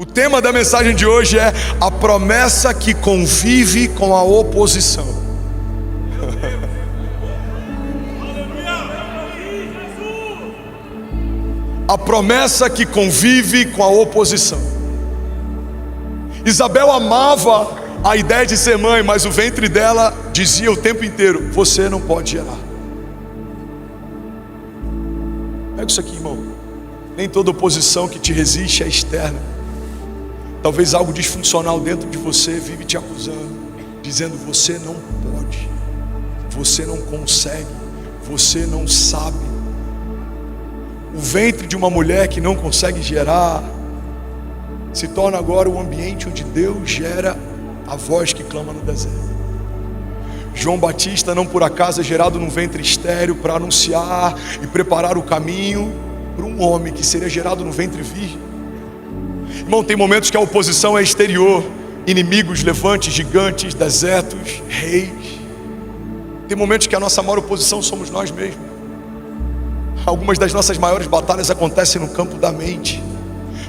O tema da mensagem de hoje é a promessa que convive com a oposição. A promessa que convive com a oposição. Isabel amava a ideia de ser mãe, mas o ventre dela dizia o tempo inteiro: você não pode gerar. Pega isso aqui, irmão. Nem toda oposição que te resiste é externa. Talvez algo disfuncional dentro de você vive te acusando, dizendo: você não pode, você não consegue, você não sabe. O ventre de uma mulher que não consegue gerar se torna agora o ambiente onde Deus gera a voz que clama no deserto. João Batista, não por acaso, é gerado num ventre estéril para anunciar e preparar o caminho para um homem que seria gerado no ventre virgem. Irmão, tem momentos que a oposição é exterior: inimigos, levantes, gigantes, desertos, reis. Tem momentos que a nossa maior oposição somos nós mesmos. Algumas das nossas maiores batalhas acontecem no campo da mente.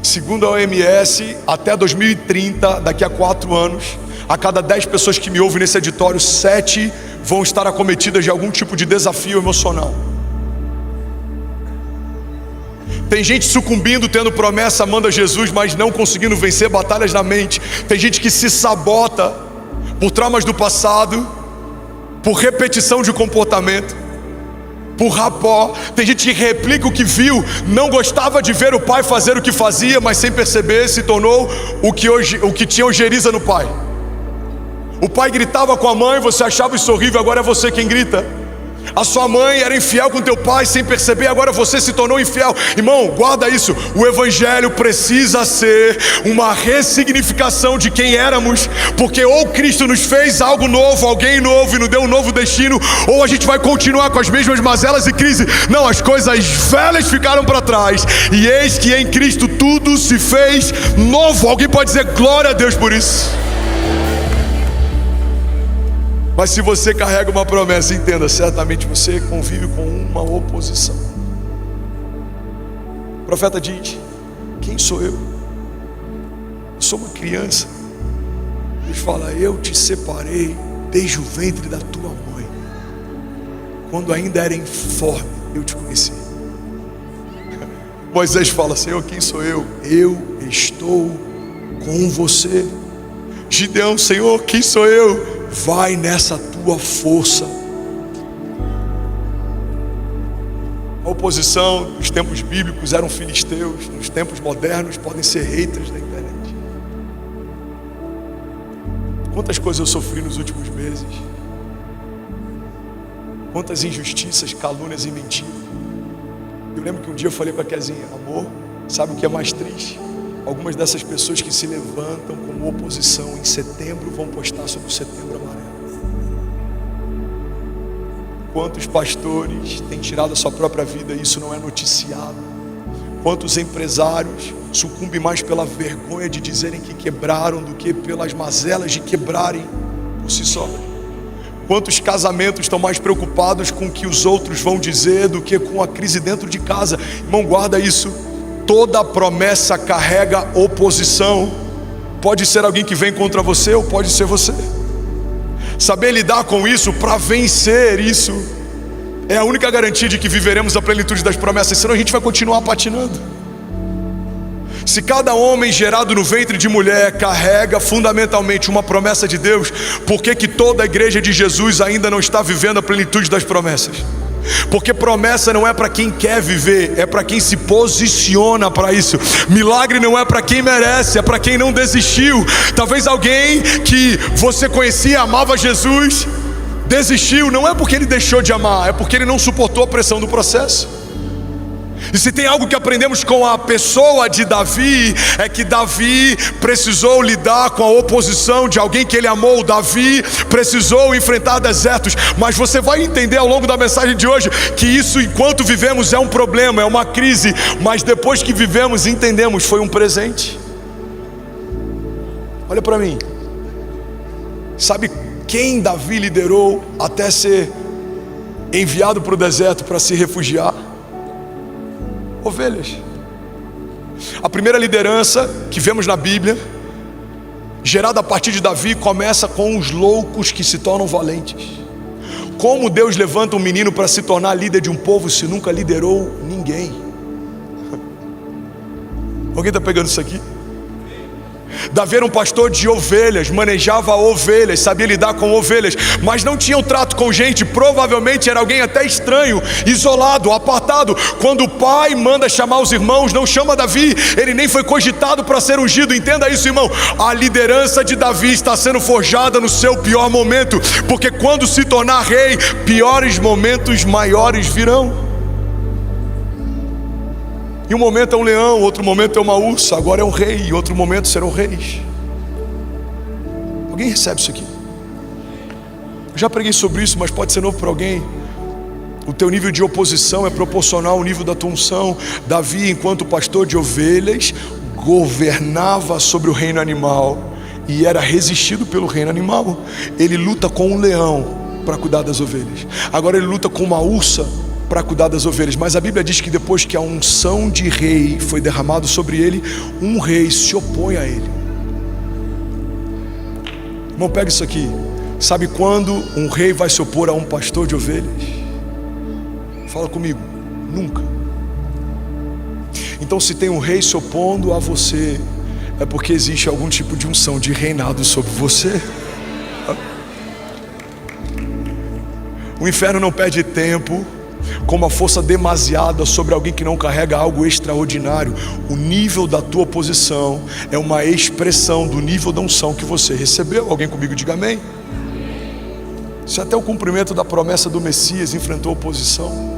Segundo a OMS, até 2030, daqui a 4 anos, a cada 10 pessoas que me ouvem nesse editório, 7 vão estar acometidas de algum tipo de desafio emocional. Tem gente sucumbindo, tendo promessa, amando a Jesus, mas não conseguindo vencer batalhas na mente. Tem gente que se sabota por traumas do passado, por repetição de comportamento, por rapó. Tem gente que replica o que viu, não gostava de ver o pai fazer o que fazia, mas sem perceber se tornou o que tinha ojeriza no pai. O pai gritava com a mãe, você achava isso horrível, agora é você quem grita. A sua mãe era infiel com teu pai sem perceber, agora você se tornou infiel. Irmão, guarda isso. O evangelho precisa ser uma ressignificação de quem éramos, porque ou Cristo nos fez algo novo, alguém novo e nos deu um novo destino, ou a gente vai continuar com as mesmas mazelas e crises. Não, as coisas velhas ficaram para trás, e eis que em Cristo tudo se fez novo. Alguém pode dizer glória a Deus por isso? Mas se você carrega uma promessa, entenda, certamente você convive com uma oposição. O profeta diz: quem sou eu? Eu sou uma criança. Deus fala: eu te separei desde o ventre da tua mãe. Quando ainda era informe, eu te conheci. Moisés fala: Senhor, quem sou eu? Eu estou com você. Gideão: Senhor, quem sou eu? Vai nessa tua força. A oposição nos tempos bíblicos eram filisteus, nos tempos modernos podem ser haters da internet. Quantas coisas eu sofri nos últimos meses, quantas injustiças, calúnias e mentiras. Eu lembro que um dia eu falei com a Kezinha: amor, sabe o que é mais triste? Algumas dessas pessoas que se levantam como oposição em setembro vão postar sobre o Setembro Amarelo. Quantos pastores têm tirado a sua própria vida e isso não é noticiado? Quantos empresários sucumbem mais pela vergonha de dizerem que quebraram do que pelas mazelas de quebrarem por si só? Quantos casamentos estão mais preocupados com o que os outros vão dizer do que com a crise dentro de casa? Irmão, guarda isso. Toda promessa carrega oposição. Pode ser alguém que vem contra você, ou pode ser você. Saber lidar com isso para vencer isso é a única garantia de que viveremos a plenitude das promessas. Senão a gente vai continuar patinando. Se cada homem gerado no ventre de mulher carrega fundamentalmente uma promessa de Deus, por que toda a igreja de Jesus ainda não está vivendo a plenitude das promessas? Porque promessa não é para quem quer viver, é para quem se posiciona para isso. Milagre não é para quem merece, é para quem não desistiu. Talvez alguém que você conhecia, amava Jesus, desistiu, não é porque ele deixou de amar, é porque ele não suportou a pressão do processo. E se tem algo que aprendemos com a pessoa de Davi, é que Davi precisou lidar com a oposição de alguém que ele amou. Davi precisou enfrentar desertos. Mas você vai entender ao longo da mensagem de hoje que isso, enquanto vivemos, é um problema, é uma crise. Mas depois que vivemos, entendemos, foi um presente. Olha para mim. Sabe quem Davi liderou até ser enviado para o deserto para se refugiar? Ovelhas. A primeira liderança que vemos na Bíblia, gerada a partir de Davi, começa com os loucos que se tornam valentes. Como Deus levanta um menino para se tornar líder de um povo se nunca liderou ninguém? Alguém está pegando isso aqui? Davi era um pastor de ovelhas, manejava ovelhas, sabia lidar com ovelhas, mas não tinha um trato com gente. Provavelmente era alguém até estranho, isolado, apartado. Quando o pai manda chamar os irmãos, não chama Davi, ele nem foi cogitado para ser ungido. Entenda isso, irmão. A liderança de Davi está sendo forjada no seu pior momento, porque quando se tornar rei, piores momentos maiores virão. E um momento é um leão, outro momento é uma ursa, agora é um rei, e outro momento serão reis. Alguém recebe isso aqui? Eu já preguei sobre isso, mas pode ser novo para alguém. O teu nível de oposição é proporcional ao nível da tua unção. Davi, enquanto pastor de ovelhas, governava sobre o reino animal e era resistido pelo reino animal. Ele luta com um leão para cuidar das ovelhas. Agora ele luta com uma ursa para cuidar das ovelhas. Mas a Bíblia diz que depois que a unção de rei foi derramado sobre ele, um rei se opõe a ele. Irmão, pega isso aqui. Sabe quando um rei vai se opor a um pastor de ovelhas? Fala comigo. Nunca. Então, se tem um rei se opondo a você, é porque existe algum tipo de unção de reinado sobre você. O inferno não perde tempo com uma força demasiada sobre alguém que não carrega algo extraordinário. O nível da tua oposição é uma expressão do nível da unção que você recebeu. Alguém comigo diga amém. Se até o cumprimento da promessa do Messias enfrentou oposição,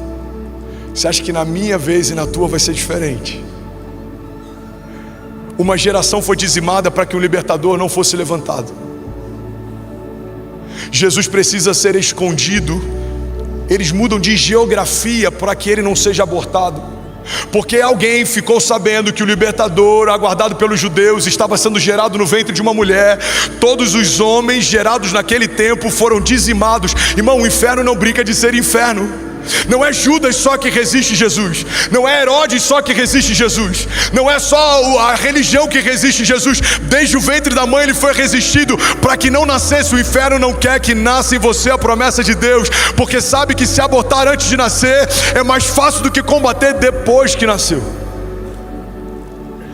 você acha que na minha vez e na tua vai ser diferente? Uma geração foi dizimada para que o libertador não fosse levantado. Jesus precisa ser escondido. Eles mudam de geografia para que ele não seja abortado, porque alguém ficou sabendo que o libertador, aguardado pelos judeus, estava sendo gerado no ventre de uma mulher. Todos os homens gerados naquele tempo foram dizimados. Irmão, o inferno não brinca de ser inferno. Não é Judas só que resiste Jesus, não é Herodes só que resiste Jesus, não é só a religião que resiste Jesus. Desde o ventre da mãe ele foi resistido para que não nascesse. O inferno não quer que nasça em você a promessa de Deus, porque sabe que se abortar antes de nascer é mais fácil do que combater depois que nasceu.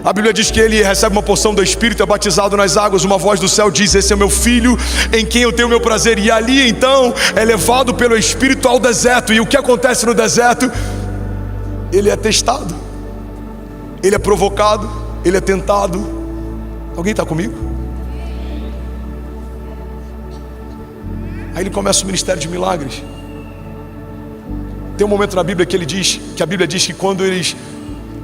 A Bíblia diz que ele recebe uma porção do Espírito, é batizado nas águas. Uma voz do céu diz: esse é o meu filho em quem eu tenho o meu prazer. E ali então é levado pelo Espírito ao deserto. E o que acontece no deserto? Ele é testado, ele é provocado, ele é tentado. Alguém está comigo? Aí ele começa o ministério de milagres. Tem um momento na Bíblia que ele diz, que a Bíblia diz que quando eles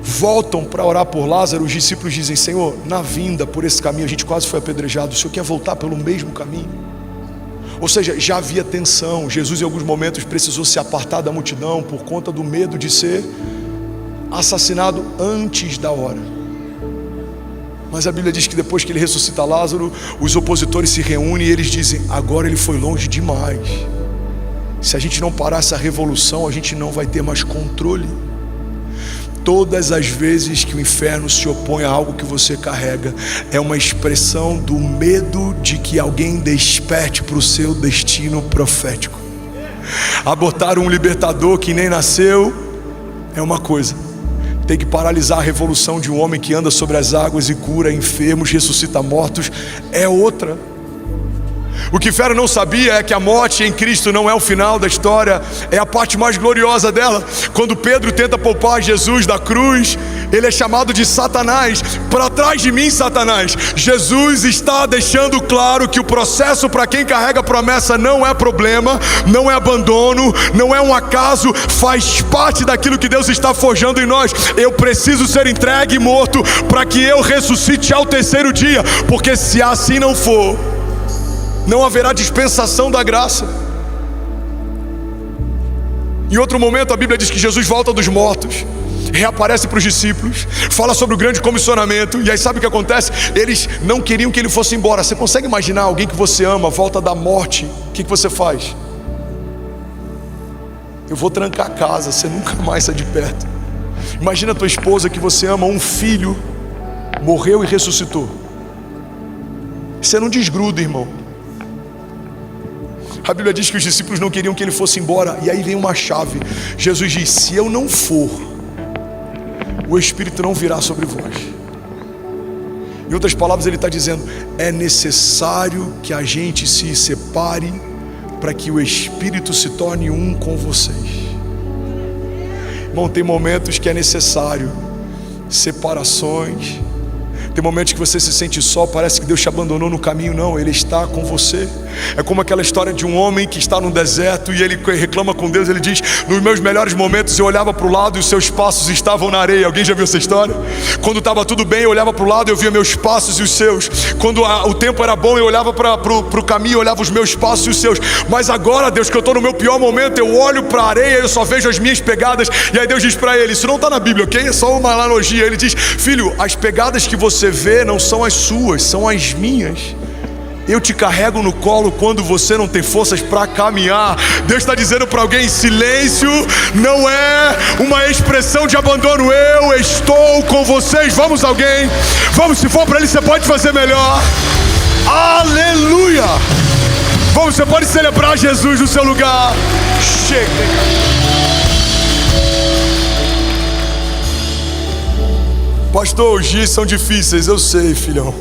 voltam para orar por Lázaro, os discípulos dizem: Senhor, na vinda por esse caminho a gente quase foi apedrejado, o Senhor quer voltar pelo mesmo caminho? Ou seja, já havia tensão. Jesus em alguns momentos precisou se apartar da multidão por conta do medo de ser assassinado antes da hora. Mas a Bíblia diz que depois que ele ressuscita Lázaro, os opositores se reúnem e eles dizem: agora ele foi longe demais. Se a gente não parar essa revolução, a gente não vai ter mais controle. Todas as vezes que o inferno se opõe a algo que você carrega, é uma expressão do medo de que alguém desperte para o seu destino profético. Abortar um libertador que nem nasceu é uma coisa, tem que paralisar a revolução de um homem que anda sobre as águas e cura enfermos, ressuscita mortos, é outra. O que o inferno não sabia é que a morte em Cristo não é o final da história, é a parte mais gloriosa dela. Quando Pedro tenta poupar Jesus da cruz, ele é chamado de Satanás. Para trás de mim, Satanás. Jesus está deixando claro que o processo para quem carrega a promessa não é problema, não é abandono, não é um acaso, faz parte daquilo que Deus está forjando em nós. Eu preciso ser entregue e morto para que eu ressuscite ao terceiro dia, porque se assim não for, não haverá dispensação da graça. Em outro momento a Bíblia diz que Jesus volta dos mortos, reaparece para os discípulos, fala sobre o grande comissionamento. E aí sabe o que acontece? Eles não queriam que ele fosse embora. Você consegue imaginar alguém que você ama volta da morte? O que você faz? Eu vou trancar a casa, você nunca mais sai de perto. Imagina a tua esposa que você ama, um filho morreu e ressuscitou. Você não desgruda, irmão. A Bíblia diz que os discípulos não queriam que ele fosse embora. E aí vem uma chave. Jesus diz: se eu não for, o Espírito não virá sobre vós. Em outras palavras, ele está dizendo: é necessário que a gente se separe para que o Espírito se torne um com vocês. Irmão, tem momentos que é necessário separações. Tem momentos que você se sente só, parece que Deus te abandonou no caminho. Não, Ele está com você. É como aquela história de um homem que está no deserto e ele reclama com Deus. Ele diz: nos meus melhores momentos eu olhava para o lado e os seus passos estavam na areia. Alguém já viu essa história? Quando estava tudo bem, eu olhava para o lado e eu via meus passos e os seus. Quando o tempo era bom, eu olhava para o caminho, eu olhava os meus passos e os seus. Mas agora, Deus, que eu estou no meu pior momento, eu olho para a areia e eu só vejo as minhas pegadas. E aí Deus diz para ele: isso não está na Bíblia, ok? É só uma analogia. Ele diz: filho, as pegadas que você vê não são as suas, são as minhas. Eu te carrego no colo quando você não tem forças para caminhar. Deus está dizendo para alguém: silêncio não é uma expressão de abandono. Eu estou com vocês. Vamos, alguém? Vamos, se for para Ele, você pode fazer melhor. Aleluia! Vamos, você pode celebrar Jesus no seu lugar. Chega. Pastor, os dias são difíceis. Eu sei, filhão.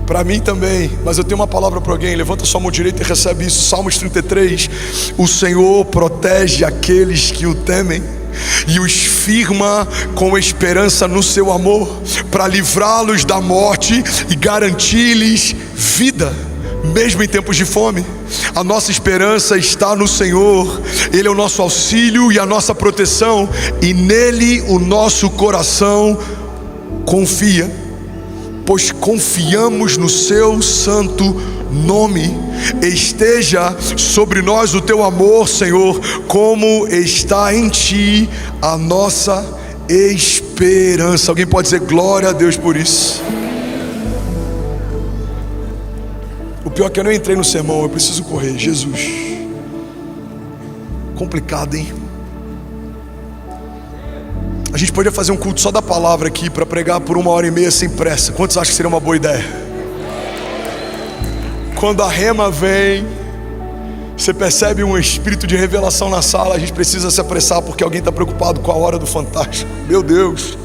Para mim também, mas eu tenho uma palavra para alguém. Levanta sua mão direita e recebe isso. Salmos 33. O Senhor protege aqueles que o temem e os firma com esperança no seu amor, para livrá-los da morte e garantir-lhes vida, mesmo em tempos de fome. A nossa esperança está no Senhor. Ele é o nosso auxílio e a nossa proteção, e nele o nosso coração confia, pois confiamos no seu santo nome. Esteja sobre nós o teu amor, Senhor, como está em ti a nossa esperança. Alguém pode dizer glória a Deus por isso? O pior é que eu não entrei no sermão, eu preciso correr. Jesus, complicado, hein? A gente poderia fazer um culto só da palavra aqui, para pregar por 1h30 sem pressa. Quantos acham que seria uma boa ideia? Quando a rema vem, você percebe um espírito de revelação na sala. A gente precisa se apressar, porque alguém está preocupado com a hora do fantástico. Meu Deus,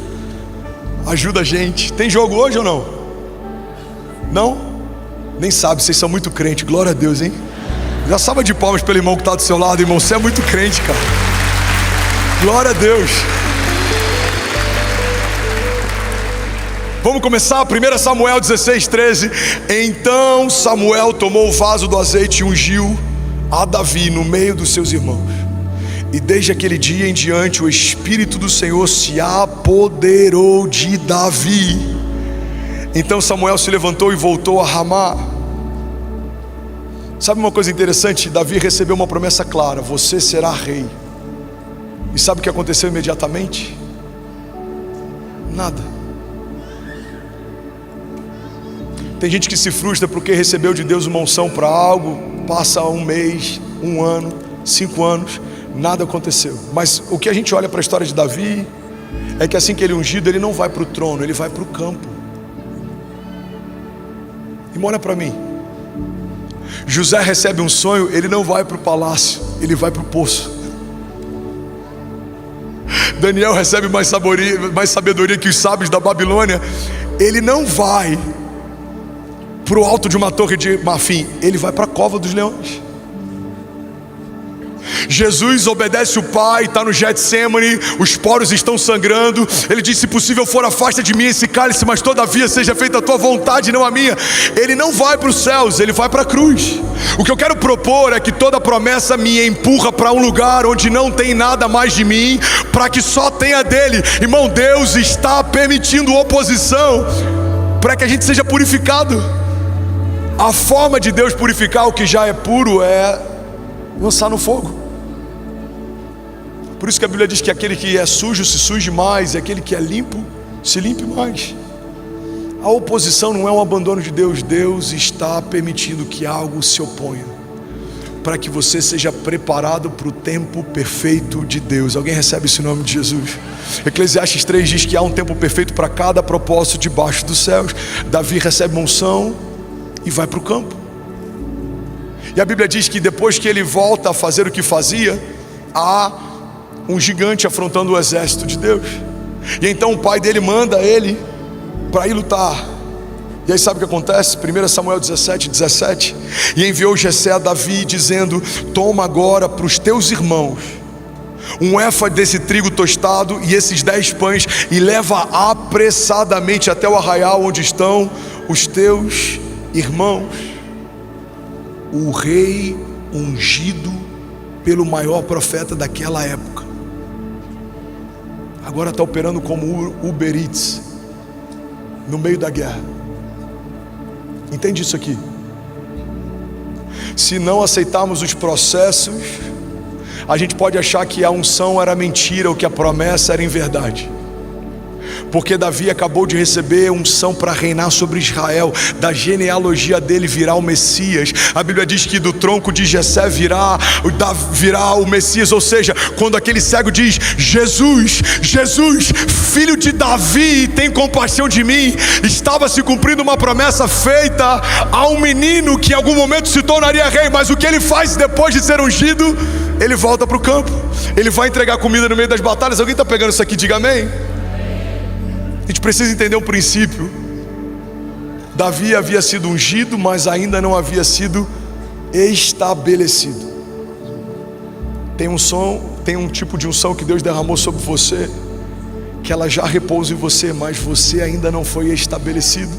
ajuda a gente. Tem jogo hoje ou não? Não? Nem sabe, vocês são muito crentes. Glória a Deus, hein? Já salva de palmas pelo irmão que está do seu lado. Irmão, você é muito crente, cara. Glória a Deus. Vamos começar, 1 Samuel 16:13. Então Samuel tomou o vaso do azeite e ungiu a Davi no meio dos seus irmãos. E desde aquele dia em diante o Espírito do Senhor se apoderou de Davi. Então Samuel se levantou e voltou a Ramá. Sabe uma coisa interessante? Davi recebeu uma promessa clara: você será rei. E sabe o que aconteceu imediatamente? Nada. Tem gente que se frustra porque recebeu de Deus uma unção para algo, passa um mês, 1 ano, 5 anos, nada aconteceu. Mas o que a gente olha para a história de Davi é que assim que ele é ungido, ele não vai para o trono, ele vai para o campo. E olha para mim, José recebe um sonho, ele não vai para o palácio, ele vai para o poço. Daniel recebe mais sabedoria que os sábios da Babilônia, ele não vai para o alto de uma torre de marfim, ele vai para a cova dos leões. Jesus obedece o Pai, está no Getsemane, os poros estão sangrando. Ele diz: se possível for, afasta de mim esse cálice, mas todavia seja feita a tua vontade, não a minha. Ele não vai para os céus, ele vai para a cruz. O que eu quero propor é que toda promessa me empurra para um lugar onde não tem nada mais de mim, para que só tenha dele. Irmão, Deus está permitindo oposição para que a gente seja purificado. A forma de Deus purificar o que já é puro é lançar no fogo. Por isso que a Bíblia diz que aquele que é sujo se suje mais, e aquele que é limpo se limpe mais. A oposição não é um abandono de Deus. Deus está permitindo que algo se oponha. para que você seja preparado para o tempo perfeito de Deus. Alguém recebe esse nome de Jesus? Eclesiastes 3 diz que há um tempo perfeito para cada propósito debaixo dos céus. Davi recebe uma unção e vai para o campo. E a Bíblia diz que depois que ele volta a fazer o que fazia, há um gigante afrontando o exército de Deus. E então o pai dele manda ele para ir lutar. E aí sabe o que acontece? 1 Samuel 17:17. E enviou Jessé a Davi dizendo: toma agora para os teus irmãos um éfa desse trigo tostado e esses 10 pães, e leva apressadamente até o arraial onde estão os teus irmãos. O rei ungido pelo maior profeta daquela época agora está operando como Uber Eats no meio da guerra. Entende isso aqui? Se não aceitarmos os processos, a gente pode achar que a unção era mentira ou que a promessa era em verdade. Porque Davi acabou de receber unção para reinar sobre Israel. Da genealogia dele virá o Messias. A Bíblia diz que do tronco de Jessé virá o Messias. Ou seja, quando aquele cego diz: Jesus, Jesus, filho de Davi, tem compaixão de mim, estava se cumprindo uma promessa feita a um menino que em algum momento se tornaria rei. Mas o que ele faz depois de ser ungido? Ele volta para o campo. Ele vai entregar comida no meio das batalhas. Alguém está pegando isso aqui? Diga amém. A gente precisa entender um princípio. Davi havia sido ungido, mas ainda não havia sido estabelecido. Tem um tipo de unção que Deus derramou sobre você, que ela já repousa em você, mas você ainda não foi estabelecido.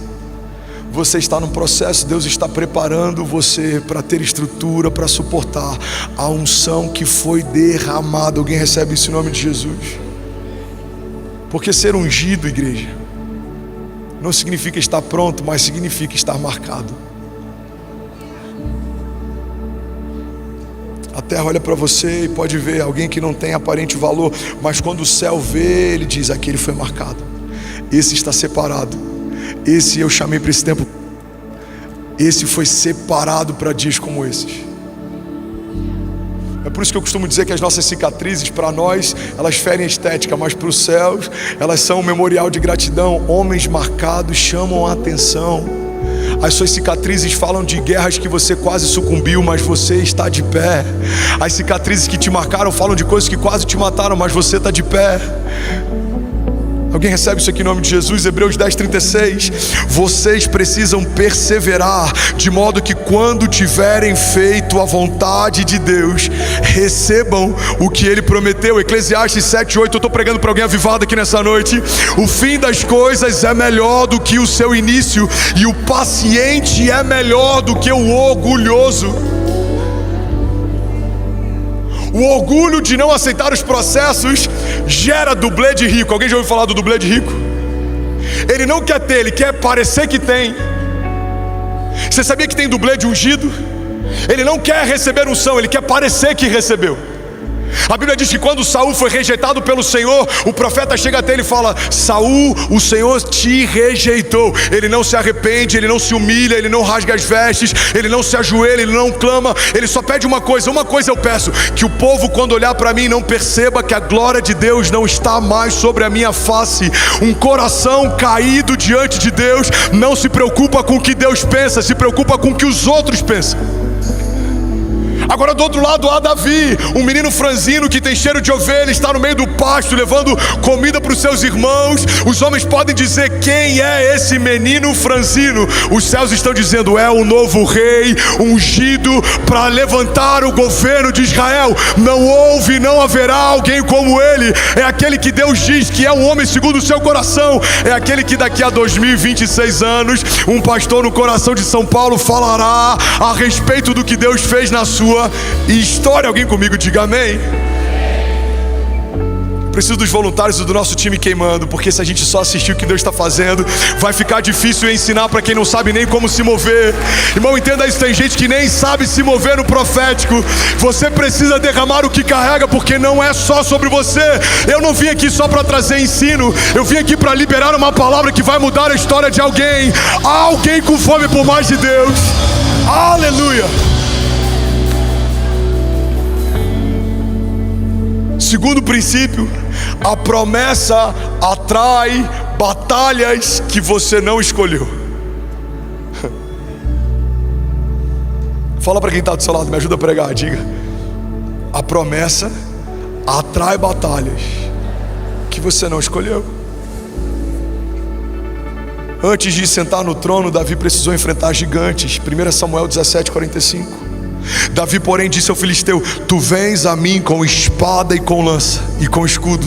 Você está num processo. Deus está preparando você para ter estrutura, para suportar a unção que foi derramada. Alguém recebe isso em nome de Jesus? Porque ser ungido, igreja, não significa estar pronto, mas significa estar marcado. A terra olha para você e pode ver alguém que não tem aparente valor, mas quando o céu vê, ele diz: aquele foi marcado, esse está separado, esse eu chamei para esse tempo, esse foi separado para dias como esses. É por isso que eu costumo dizer que as nossas cicatrizes, para nós, elas ferem a estética, mas para os céus, elas são um memorial de gratidão. Homens marcados chamam a atenção. As suas cicatrizes falam de guerras que você quase sucumbiu, mas você está de pé. As cicatrizes que te marcaram falam de coisas que quase te mataram, mas você está de pé. Alguém recebe isso aqui em nome de Jesus? Hebreus 10:36. Vocês precisam perseverar, de modo que quando tiverem feito a vontade de Deus, recebam o que Ele prometeu. Eclesiastes 7:8. Eu estou pregando para alguém avivado aqui nessa noite. O fim das coisas é melhor do que o seu início, e o paciente é melhor do que o orgulhoso. O orgulho de não aceitar os processos gera dublê de rico. Alguém já ouviu falar do dublê de rico? Ele não quer ter, ele quer parecer que tem. Você sabia que tem dublê de ungido? Ele não quer receber unção, ele quer parecer que recebeu. A Bíblia diz que quando Saul foi rejeitado pelo Senhor, o profeta chega até ele e fala: Saul, o Senhor te rejeitou. Ele não se arrepende, ele não se humilha, ele não rasga as vestes, ele não se ajoelha, ele não clama. Ele só pede uma coisa eu peço: que o povo, quando olhar para mim, não perceba que a glória de Deus não está mais sobre a minha face. Um coração caído diante de Deus não se preocupa com o que Deus pensa, se preocupa com o que os outros pensam. Agora do outro lado há Davi, um menino franzino que tem cheiro de ovelha, está no meio do pasto levando comida para os seus irmãos. Os homens podem dizer: quem é esse menino franzino? Os céus estão dizendo: é o novo rei ungido para levantar o governo de Israel. Não houve, não haverá alguém como ele. É aquele que Deus diz que é um homem segundo o seu coração. É aquele que daqui a 2026 anos, um pastor no coração de São Paulo falará a respeito do que Deus fez na sua história. Alguém comigo diga amém. Preciso dos voluntários e do nosso time queimando, porque se a gente só assistir o que Deus está fazendo, vai ficar difícil ensinar para quem não sabe nem como se mover. Irmão, entenda isso, tem gente que nem sabe se mover no profético. Você precisa derramar o que carrega, porque não é só sobre você. Eu não vim aqui só para trazer ensino, eu vim aqui para liberar uma palavra que vai mudar a história de alguém. Alguém com fome por mais de Deus. Aleluia. Segundo princípio, a promessa atrai batalhas que você não escolheu. Fala para quem está do seu lado, me ajuda a pregar, diga: a promessa atrai batalhas que você não escolheu. Antes de sentar no trono, Davi precisou enfrentar gigantes. 1 Samuel 17:45. Davi, porém, disse ao filisteu: tu vens a mim com espada e com lança e com escudo,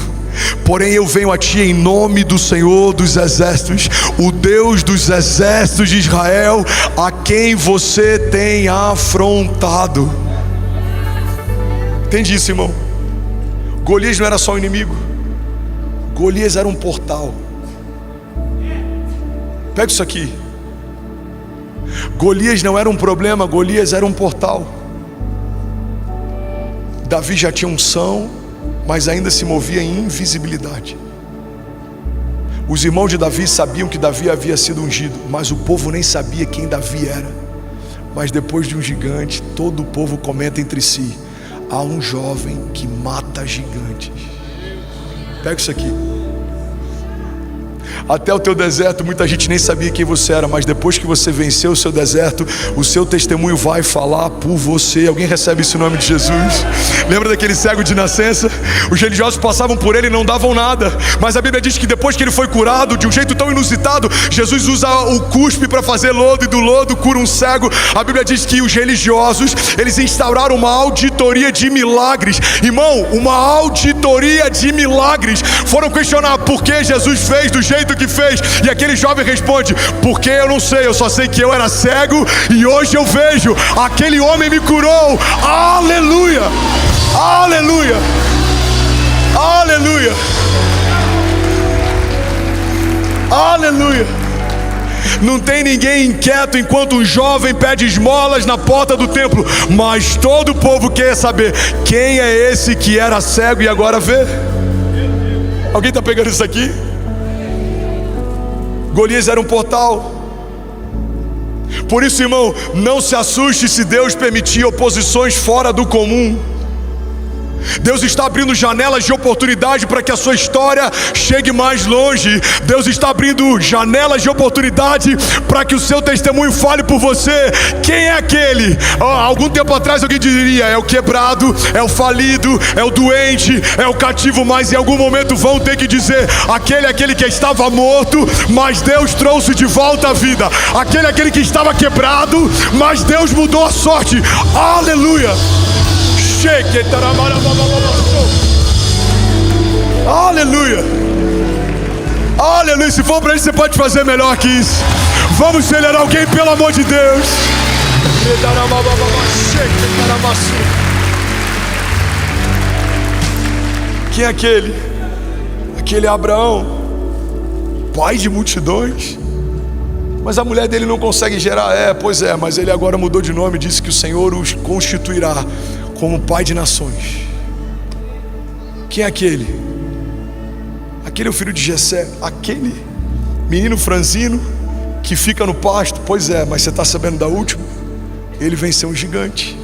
porém eu venho a ti em nome do Senhor dos exércitos, o Deus dos exércitos de Israel, a quem você tem afrontado. Entende isso, irmão? Golias não era só um inimigo, Golias era um portal. Pega isso aqui. Golias não era um problema, Golias era um portal. Davi já tinha unção, mas ainda se movia em invisibilidade. Os irmãos de Davi sabiam que Davi havia sido ungido, mas o povo nem sabia quem Davi era. Mas depois de um gigante, todo o povo comenta entre si: há um jovem que mata gigantes. Pega isso aqui. Até o teu deserto, muita gente nem sabia quem você era, mas depois que você venceu o seu deserto, o seu testemunho vai falar por você. Alguém recebe isso em nome de Jesus? Lembra daquele cego de nascença? Os religiosos passavam por ele e não davam nada, mas a Bíblia diz que depois que ele foi curado de um jeito tão inusitado, Jesus usa o cuspe para fazer lodo, e do lodo cura um cego. A Bíblia diz que os religiosos, eles instauraram uma auditoria de milagres. Irmão, uma auditoria de milagres. Foram questionar por que Jesus fez do jeito que fez, e aquele jovem responde: porque eu não sei, eu só sei que eu era cego e hoje eu vejo. Aquele homem me curou. Aleluia, aleluia, aleluia, aleluia. Não tem ninguém inquieto enquanto um jovem pede esmolas na porta do templo, mas todo o povo quer saber: quem é esse que era cego e agora vê? Alguém está pegando isso aqui? Golias era um portal. Por isso, irmão, não se assuste se Deus permitir oposições fora do comum. Deus está abrindo janelas de oportunidade para que a sua história chegue mais longe. Deus está abrindo janelas de oportunidade para que o seu testemunho fale por você. Quem é aquele? Algum tempo atrás alguém diria: é o quebrado, é o falido, é o doente, é o cativo. Mas em algum momento vão ter que dizer: aquele que estava morto, mas Deus trouxe de volta a vida. Aquele que estava quebrado, mas Deus mudou a sorte. Aleluia. Aleluia, aleluia. Se for para isso, você pode fazer melhor que isso. Vamos acelerar alguém, pelo amor de Deus. Quem é aquele? Aquele é Abraão, pai de multidões. Mas a mulher dele não consegue gerar. Pois é, mas ele agora mudou de nome, disse que o Senhor os constituirá como pai de nações. Quem é aquele? Aquele é o filho de Jessé, aquele menino franzino que fica no pasto. Pois é, mas você está sabendo da última? Ele venceu um gigante,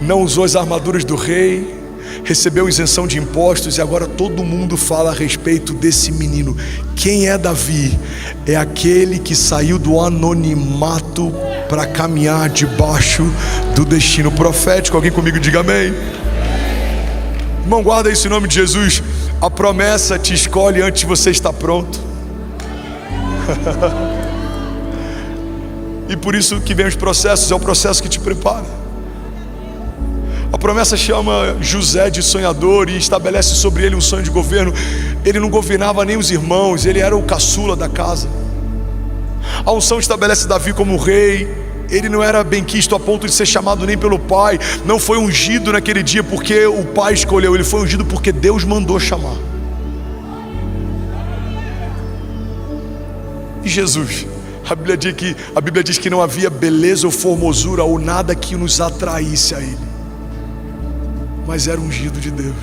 não usou as armaduras do rei, recebeu isenção de impostos, e agora todo mundo fala a respeito desse menino. Quem é Davi? É aquele que saiu do anonimato para caminhar debaixo do destino profético. Alguém comigo diga amém. Irmão, guarda isso em nome de Jesus. A promessa te escolhe antes de você estar pronto. E por isso que vem os processos, é o processo que te prepara. A promessa chama José de sonhador e estabelece sobre ele um sonho de governo. Ele não governava nem os irmãos, ele era o caçula da casa. A unção estabelece Davi como rei. Ele não era benquisto a ponto de ser chamado nem pelo pai. Não foi ungido naquele dia porque o pai escolheu. Ele foi ungido porque Deus mandou chamar. E Jesus? A Bíblia diz que não havia beleza ou formosura ou nada que nos atraísse a ele, mas era ungido de Deus.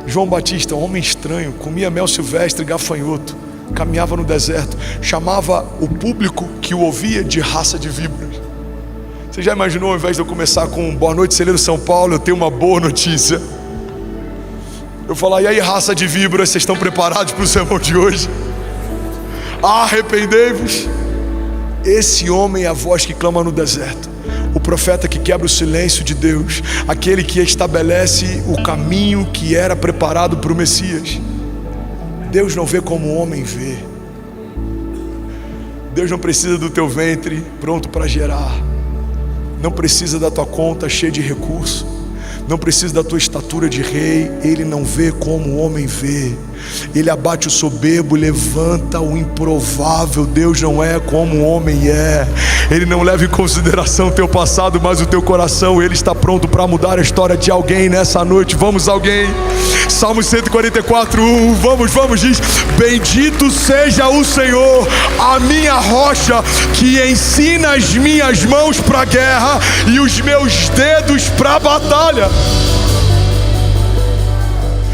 João Batista, um homem estranho, comia mel silvestre e gafanhoto, caminhava no deserto, chamava o público que o ouvia de raça de víboras. Você já imaginou, ao invés de eu começar com boa noite, celeiro São Paulo, eu tenho uma boa notícia? Eu falar, e aí, raça de víboras, vocês estão preparados para o sermão de hoje? Arrependei-vos. Esse homem é a voz que clama no deserto, o profeta que quebra o silêncio de Deus, aquele que estabelece o caminho que era preparado para o Messias. Deus não vê como o homem vê. Deus não precisa do teu ventre pronto para gerar, não precisa da tua conta cheia de recursos, não precisa da tua estatura de rei. Ele não vê como o homem vê. Ele abate o soberbo, levanta o improvável. Deus não é como o homem é. Ele não leva em consideração o teu passado, mas o teu coração. Ele está pronto para mudar a história de alguém nessa noite. Vamos, alguém? Salmo 144:1. Vamos, diz: bendito seja o Senhor, a minha rocha, que ensina as minhas mãos para a guerra e os meus dedos para a batalha.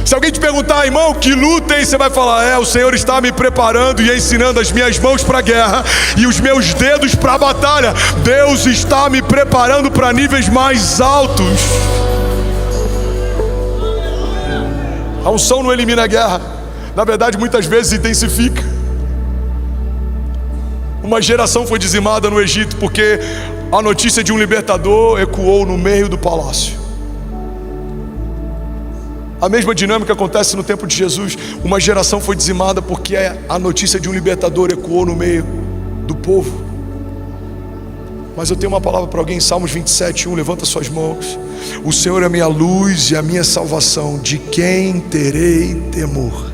Se alguém te perguntar, irmão, que luta, aí você vai falar, o Senhor está me preparando e ensinando as minhas mãos para a guerra e os meus dedos para a batalha. Deus está me preparando para níveis mais altos. A unção não elimina a guerra, na verdade muitas vezes intensifica. Uma geração foi dizimada no Egito porque a notícia de um libertador ecoou no meio do palácio. A mesma dinâmica acontece no tempo de Jesus. Uma geração foi dizimada porque a notícia de um libertador ecoou no meio do povo. Mas eu tenho uma palavra para alguém. Salmos 27:1. Levanta suas mãos. O Senhor é a minha luz e a minha salvação, de quem terei temor?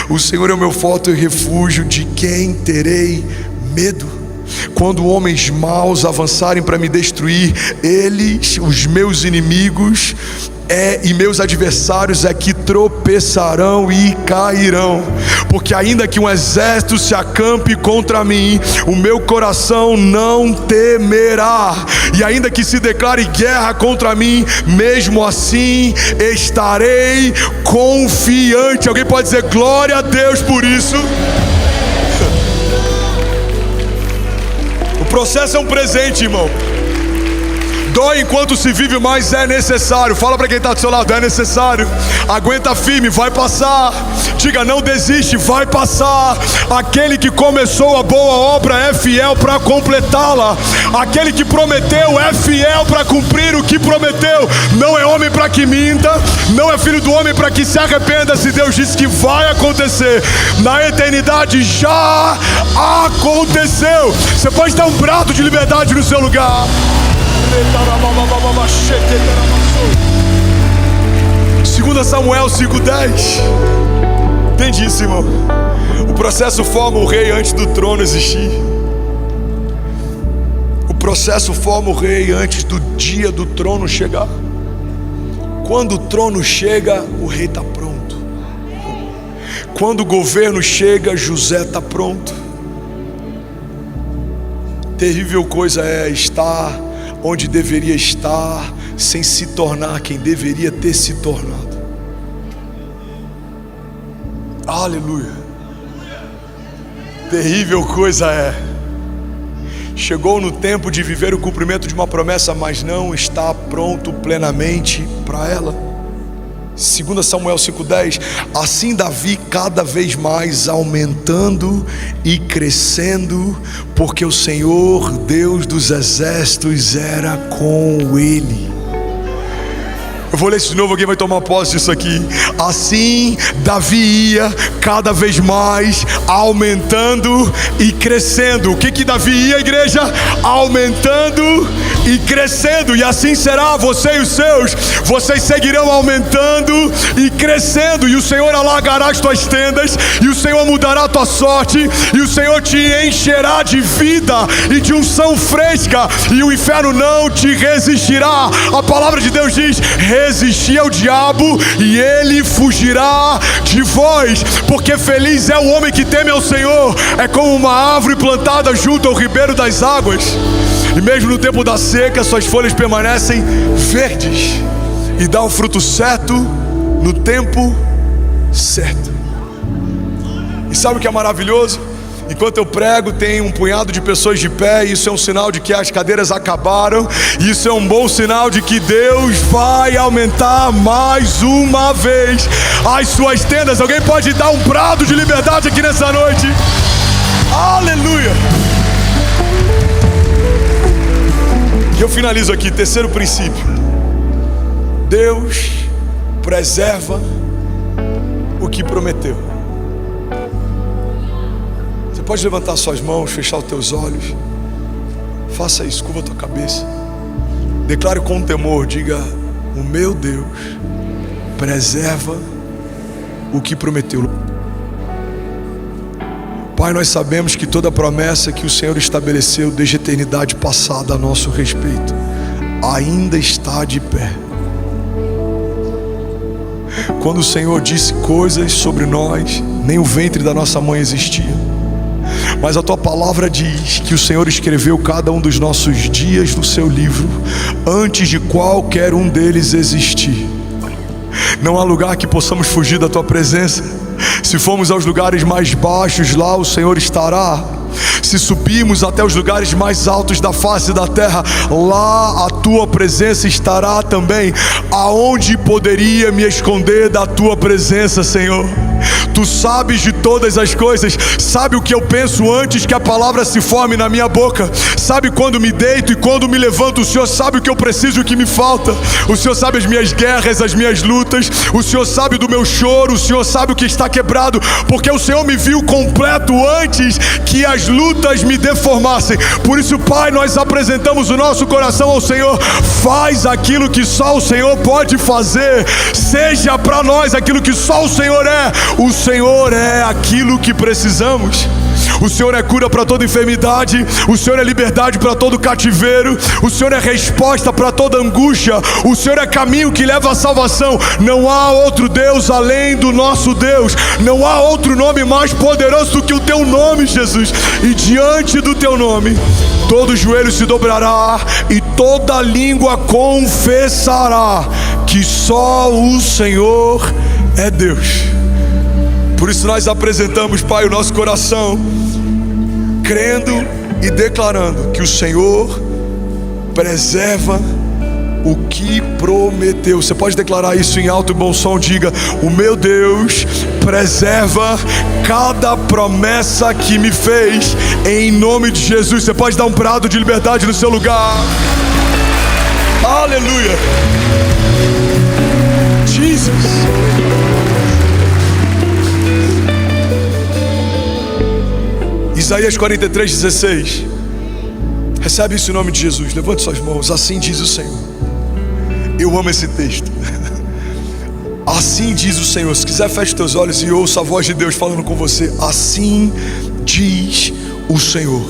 O Senhor é o meu forte refúgio, de quem terei medo? Quando homens maus avançarem para me destruir, eles, os meus inimigos e meus adversários que tropeçarão e cairão. Porque ainda que um exército se acampe contra mim, o meu coração não temerá. E ainda que se declare guerra contra mim, mesmo assim estarei confiante. Alguém pode dizer glória a Deus por isso? O processo é um presente, irmão. Dói enquanto se vive, mas é necessário. Fala para quem está do seu lado, é necessário. Aguenta firme, vai passar. Diga, não desiste, vai passar. Aquele que começou a boa obra é fiel para completá-la. Aquele que prometeu é fiel para cumprir o que prometeu. Não é homem para que minta, não é filho do homem para que se arrependa. Se Deus disse que vai acontecer, na eternidade já aconteceu. Você pode dar um brado de liberdade no seu lugar. 2 Samuel 5:10. Entende isso, irmão? O processo forma o rei antes do trono existir. O processo forma o rei antes do dia do trono chegar. Quando o trono chega, o rei está pronto. Quando o governo chega, José está pronto. Terrível coisa é estar onde deveria estar, sem se tornar quem deveria ter se tornado. Aleluia. Terrível coisa é. Chegou no tempo de viver o cumprimento de uma promessa, mas não está pronto plenamente para ela. 2 Samuel 5:10. Assim Davi cada vez mais aumentando e crescendo, porque o Senhor Deus dos exércitos era com ele. Eu vou ler isso de novo, alguém vai tomar posse disso aqui. Assim Davi ia cada vez mais aumentando e crescendo. O que Davi ia, igreja? Aumentando e crescendo. E assim será você e os seus. Vocês seguirão aumentando e crescendo. E o Senhor alargará as tuas tendas, e o Senhor mudará a tua sorte, e o Senhor te encherá de vida e de unção fresca, e o inferno não te resistirá. A palavra de Deus diz: resistir ao diabo e ele fugirá de vós, porque feliz é o homem que teme ao Senhor. É como uma árvore plantada junto ao ribeiro das águas, e mesmo no tempo da seca suas folhas permanecem verdes, e dá o fruto certo no tempo certo. E sabe o que é maravilhoso? Enquanto eu prego, tem um punhado de pessoas de pé. Isso é um sinal de que as cadeiras acabaram. Isso é um bom sinal de que Deus vai aumentar mais uma vez as suas tendas. Alguém pode dar um brado de liberdade aqui nessa noite? Aleluia! E eu finalizo aqui, terceiro princípio. Deus preserva o que prometeu. Você pode levantar suas mãos, fechar os teus olhos. Faça isso, curva a tua cabeça. Declare com temor, diga: o meu Deus preserva o que prometeu. Pai, nós sabemos que toda promessa que o Senhor estabeleceu desde a eternidade passada a nosso respeito ainda está de pé. Quando o Senhor disse coisas sobre nós, nem o ventre da nossa mãe existia. Mas a tua palavra diz que o Senhor escreveu cada um dos nossos dias no seu livro, antes de qualquer um deles existir. Não há lugar que possamos fugir da tua presença. Se formos aos lugares mais baixos, lá o Senhor estará. Se subirmos até os lugares mais altos da face da terra, lá a tua presença estará também. Aonde poderia me esconder da tua presença, Senhor? Tu sabes de todas as coisas. Sabe o que eu penso antes que a palavra se forme na minha boca. Sabe quando me deito e quando me levanto. O Senhor sabe o que eu preciso e o que me falta. O Senhor sabe as minhas guerras, as minhas lutas. O Senhor sabe do meu choro. O Senhor sabe o que está quebrado, porque o Senhor me viu completo antes que as lutas me deformassem. Por isso, Pai, nós apresentamos o nosso coração ao Senhor. Faz aquilo que só o Senhor pode fazer. Seja para nós aquilo que só o Senhor é. O Senhor é aquilo que precisamos. O Senhor é cura para toda enfermidade. O Senhor é liberdade para todo cativeiro. O Senhor é resposta para toda angústia. O Senhor é caminho que leva à salvação. Não há outro Deus além do nosso Deus. Não há outro nome mais poderoso do que o teu nome, Jesus. E diante do teu nome, todo joelho se dobrará e toda língua confessará que só o Senhor é Deus. Por isso nós apresentamos, Pai, o nosso coração, crendo e declarando que o Senhor preserva o que prometeu. Você pode declarar isso em alto e bom som? Diga: o meu Deus preserva cada promessa que me fez, em nome de Jesus. Você pode dar um brado de liberdade no seu lugar. Aleluia. Jesus. Isaías 43:16. Recebe isso em nome de Jesus. Levante suas mãos. Assim diz o Senhor. Eu amo esse texto. Assim diz o Senhor. Se quiser, feche teus olhos e ouça a voz de Deus falando com você. Assim diz o Senhor,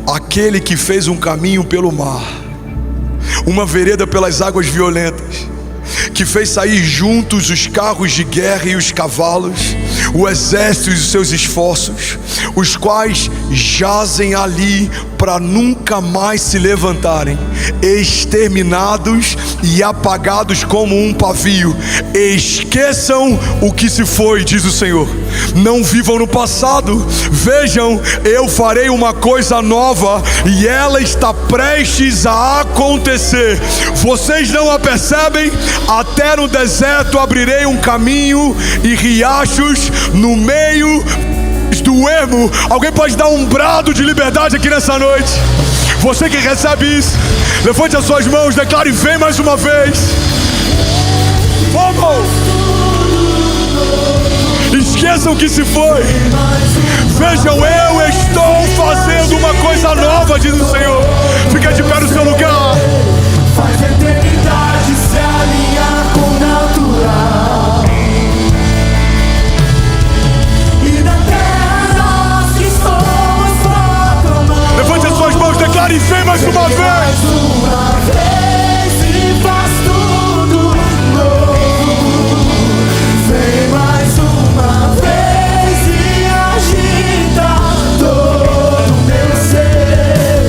aquele que fez um caminho pelo mar, uma vereda pelas águas violentas, que fez sair juntos os carros de guerra e os cavalos, o exército e os seus esforços, os quais jazem ali para nunca mais se levantarem, exterminados e apagados como um pavio. Esqueçam o que se foi, diz o Senhor. Não vivam no passado. Vejam, eu farei uma coisa nova e ela está prestes a acontecer. Vocês não a percebem? Até no deserto abrirei um caminho e riachos no meio do ermo. Alguém pode dar um brado de liberdade aqui nessa noite? Você que recebe isso, levante as suas mãos, declare: vem mais uma vez. Vamos! Esqueçam o que se foi. Vejam, eu estou fazendo uma coisa nova, diz o Senhor. Fica de pé no seu lugar. Faz a eternidade se alinhar com o natural. E da terra nós que somos proclamar. Levante as suas mãos, declare: vem mais uma vez. Mais uma vez e faz tudo novo. Vem mais uma vez e agita todo o meu ser.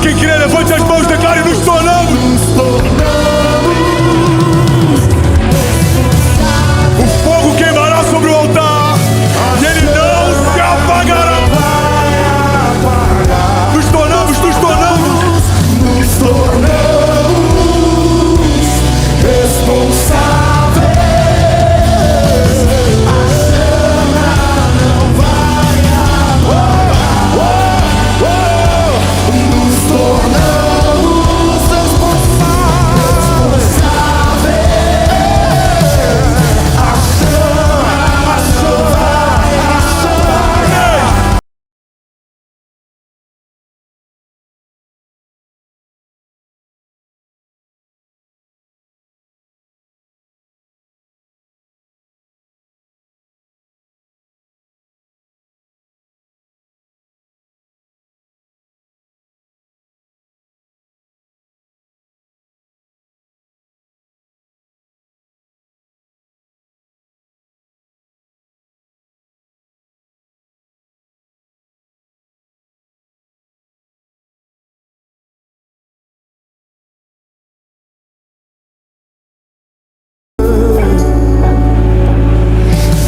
quem crê, levante as mãos, declare: nos tornamos. O fogo queimará sobre o altar e ele não se apagará. Nos tornamos responsáveis. A chama não vai apagar. Nos tornamos responsáveis. A chama vai apagar.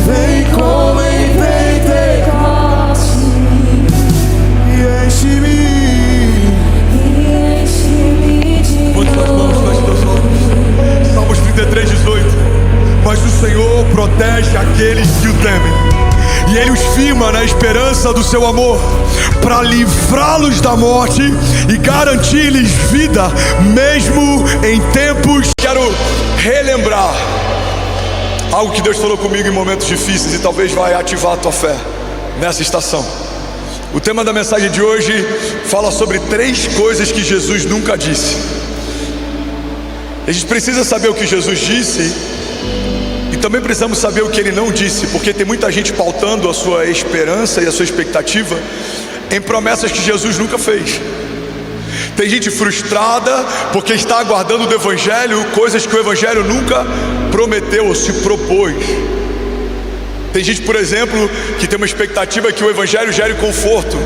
Vem como em Pentecoste e enche-me Quantas mãos, feche teus olhos. Salmos 33:18. Mas o Senhor protege aqueles que o temem, e Ele os firma na esperança do seu amor, para livrá-los da morte e garantir-lhes vida, mesmo em tempos. Quero relembrar algo que Deus falou comigo em momentos difíceis e talvez vai ativar a tua fé nessa estação. O tema da mensagem de hoje fala sobre 3 coisas que Jesus nunca disse. A gente precisa saber o que Jesus disse e também precisamos saber o que Ele não disse, porque tem muita gente pautando a sua esperança e a sua expectativa em promessas que Jesus nunca fez. Tem gente frustrada porque está aguardando do Evangelho coisas que o Evangelho nunca prometeu ou se propôs. Tem gente, por exemplo, que tem uma expectativa que o Evangelho gere conforto,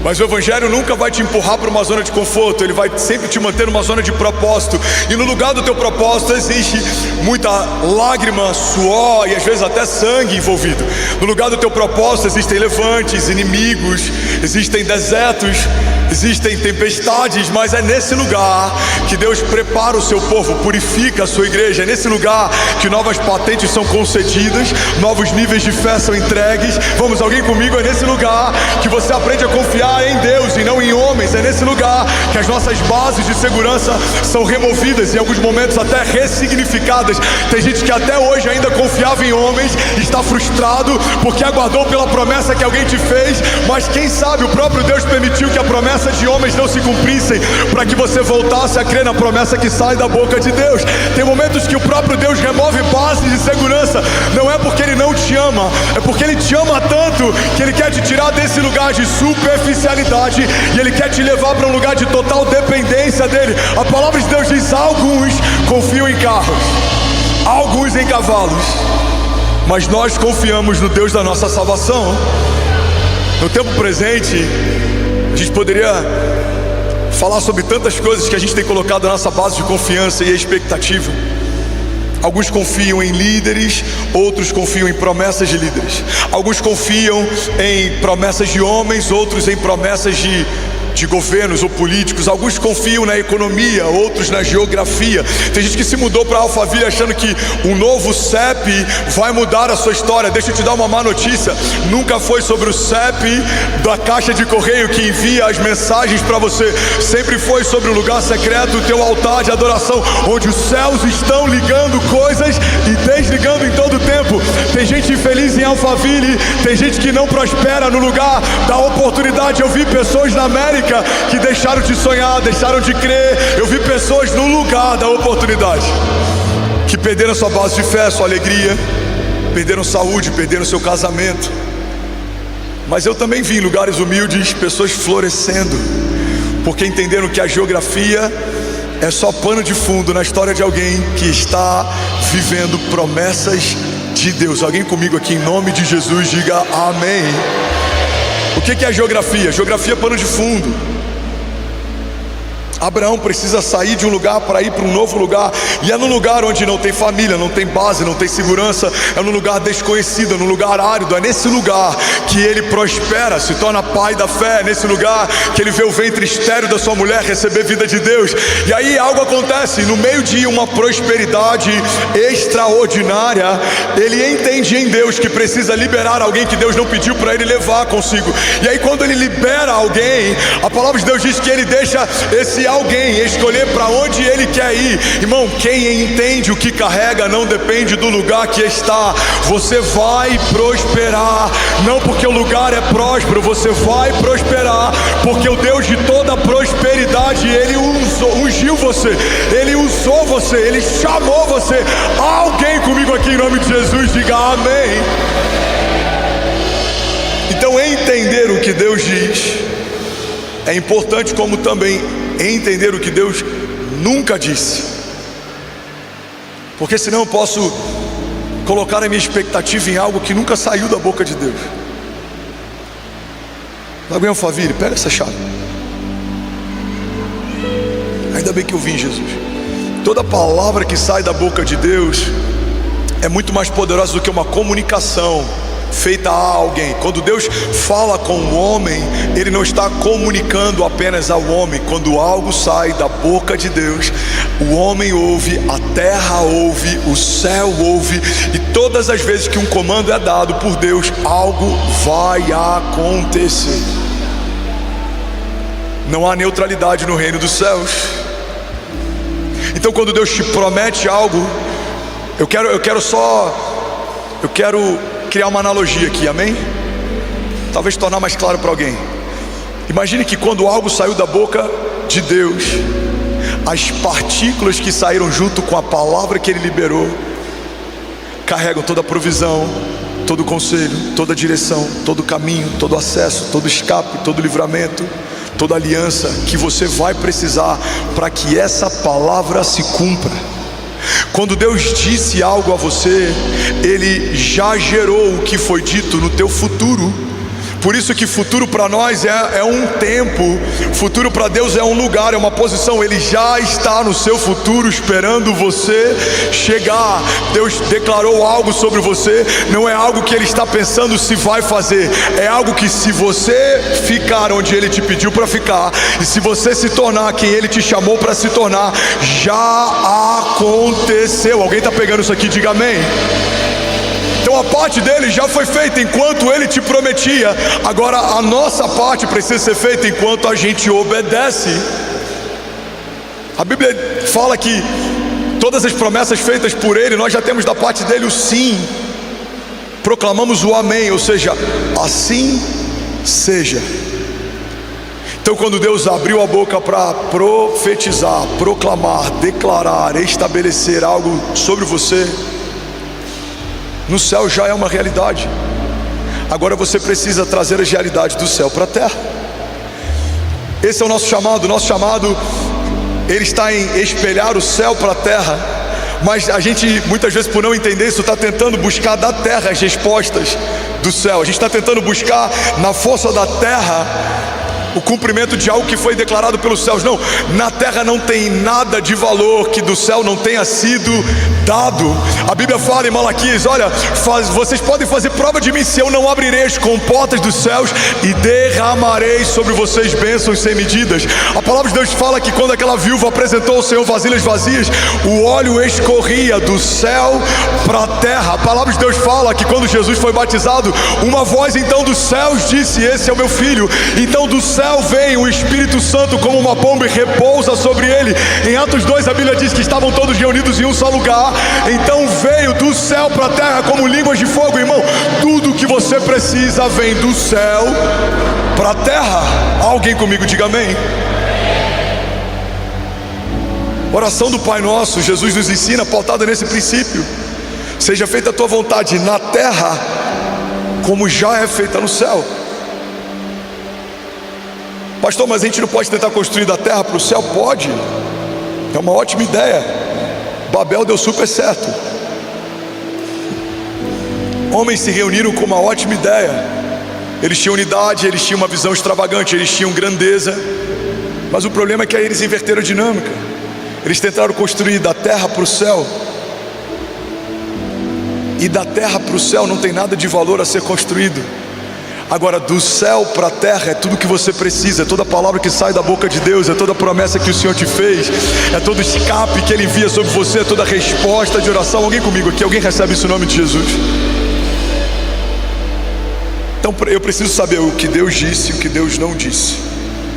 mas o Evangelho nunca vai te empurrar para uma zona de conforto. Ele vai sempre te manter numa zona de propósito, e no lugar do teu propósito existe muita lágrima, suor e às vezes até sangue envolvido. No lugar do teu propósito existem levantes, inimigos, existem desertos, existem tempestades, mas é nesse lugar que Deus prepara o seu povo, purifica a sua igreja. É nesse lugar que novas patentes são concedidas, novos níveis de fé são entregues. Vamos, alguém comigo? É nesse lugar que você aprende a confiar em Deus e não em homens. É nesse lugar que as nossas bases de segurança são removidas, em alguns momentos até ressignificadas. Tem gente que até hoje ainda confiava em homens, está frustrado porque aguardou pela promessa que alguém te fez, mas quem sabe o próprio Deus permitiu que a promessa de homens não se cumprissem, para que você voltasse a crer na promessa que sai da boca de Deus. Tem momentos que o próprio Deus remove bases de segurança, não é porque Ele não te ama, é porque Ele te ama tanto que Ele quer te tirar desse lugar de superficialidade e Ele quer te levar para um lugar de total dependência dEle. A palavra de Deus diz: alguns confiam em carros, alguns em cavalos, mas nós confiamos no Deus da nossa salvação. No tempo presente, a gente poderia falar sobre tantas coisas que a gente tem colocado na nossa base de confiança e expectativa. Alguns confiam em líderes, outros confiam em promessas de líderes. Alguns confiam em promessas de homens, outros em promessas de governos ou políticos. Alguns confiam na economia, outros na geografia. Tem gente que se mudou para Alphaville achando que um novo CEP vai mudar a sua história. Deixa eu te dar uma má notícia: nunca foi sobre o CEP da caixa de correio que envia as mensagens para você. Sempre foi sobre o lugar secreto, o teu altar de adoração, onde os céus estão ligando coisas e desligando em todo o tempo. Tem gente infeliz em Alphaville, tem gente que não prospera no lugar da oportunidade. Eu vi pessoas na América que deixaram de sonhar, deixaram de crer. Eu vi pessoas no lugar da oportunidade que perderam sua base de fé, sua alegria, perderam saúde, perderam seu casamento. Mas eu também vi em lugares humildes pessoas florescendo, porque entenderam que a geografia é só pano de fundo na história de alguém que está vivendo promessas de Deus. Alguém comigo aqui em nome de Jesus, diga amém. O que é a geografia? Geografia é pano de fundo. Abraão precisa sair de um lugar para ir para um novo lugar, e é num lugar onde não tem família, não tem base, não tem segurança, é num lugar desconhecido, é num lugar árido. É nesse lugar que ele prospera, se torna pai da fé, é nesse lugar que ele vê o ventre estéril da sua mulher receber vida de Deus. E aí algo acontece, no meio de uma prosperidade extraordinária, ele entende em Deus que precisa liberar alguém que Deus não pediu para ele levar consigo. E aí quando ele libera alguém, a palavra de Deus diz que ele deixa esse alguém escolher para onde ele quer ir. Irmão, quem entende o que carrega não depende do lugar que está. Você vai prosperar, não porque o lugar é próspero, você vai prosperar porque o Deus de toda prosperidade, ele ungiu você, ele usou você, ele chamou você. Alguém comigo aqui em nome de Jesus, diga amém. Então entender o que Deus diz é importante, como também entender o que Deus nunca disse, porque senão eu posso colocar a minha expectativa em algo que nunca saiu da boca de Deus. Alguém, Alphaville, pega essa chave. Ainda bem que eu vim, Jesus. Toda palavra que sai da boca de Deus é muito mais poderosa do que uma comunicação feita a alguém. Quando Deus fala com o homem, Ele não está comunicando apenas ao homem. Quando algo sai da boca de Deus, o homem ouve, a terra ouve, o céu ouve, e todas as vezes que um comando é dado por Deus, algo vai acontecer. Não há neutralidade no reino dos céus. Então quando Deus te promete algo, eu quero criar uma analogia aqui, amém? Talvez tornar mais claro para alguém. Imagine que quando algo saiu da boca de Deus, as partículas que saíram junto com a palavra que Ele liberou carregam toda a provisão, todo o conselho, toda a direção, todo o caminho, todo o acesso, todo o escape, todo o livramento, toda a aliança que você vai precisar para que essa palavra se cumpra. Quando Deus disse algo a você, Ele já gerou o que foi dito no teu futuro. Por isso que futuro para nós é um tempo, futuro para Deus é um lugar, é uma posição. Ele já está no seu futuro esperando você chegar. Deus declarou algo sobre você, não é algo que Ele está pensando se vai fazer, é algo que, se você ficar onde Ele te pediu para ficar, e se você se tornar quem Ele te chamou para se tornar, já aconteceu. Alguém está pegando isso aqui? Diga amém. Então a parte dele já foi feita enquanto Ele te prometia. Agora a nossa parte precisa ser feita enquanto a gente obedece. A Bíblia fala que todas as promessas feitas por Ele, nós já temos da parte dele o sim. Proclamamos o amém, ou seja, assim seja. Então quando Deus abriu a boca para profetizar, proclamar, declarar, estabelecer algo sobre você, no céu já é uma realidade. Agora você precisa trazer as realidades do céu para a terra. Esse é o nosso chamado. O nosso chamado, ele está em espelhar o céu para a terra. Mas a gente, muitas vezes, por não entender isso, está tentando buscar da terra as respostas do céu. A gente está tentando buscar na força da terra o cumprimento de algo que foi declarado pelos céus. Não, na terra não tem nada de valor que do céu não tenha sido dado. A Bíblia fala em Malaquias: olha, vocês podem fazer prova de mim se eu não abrirei as comportas dos céus e derramarei sobre vocês bênçãos sem medidas. A palavra de Deus fala que quando aquela viúva apresentou ao Senhor vasilhas vazias, o óleo escorria do céu para a terra. A palavra de Deus fala que quando Jesus foi batizado, uma voz então dos céus disse: esse é o meu filho. Então do céu vem o Espírito Santo como uma pomba e repousa sobre ele. Em Atos 2 a Bíblia diz que estavam todos reunidos em um só lugar. Então veio do céu para a terra como línguas de fogo. Irmão, tudo que você precisa vem do céu para a terra. Alguém comigo, diga amém. Oração do Pai Nosso, Jesus nos ensina, pautada nesse princípio: seja feita a tua vontade na terra como já é feita no céu. Pastor, mas a gente não pode tentar construir da terra para o céu? Pode, é uma ótima ideia. Babel deu super certo. Homens se reuniram com uma ótima ideia. Eles tinham unidade, eles tinham uma visão extravagante, eles tinham grandeza. Mas o problema é que aí eles inverteram a dinâmica. Eles tentaram construir da terra para o céu, e da terra para o céu não tem nada de valor a ser construído. Agora, do céu para a terra é tudo que você precisa, é toda palavra que sai da boca de Deus, é toda promessa que o Senhor te fez, é todo escape que Ele envia sobre você, é toda resposta de oração. Alguém comigo aqui? Alguém recebe isso em nome de Jesus? Então eu preciso saber o que Deus disse e o que Deus não disse.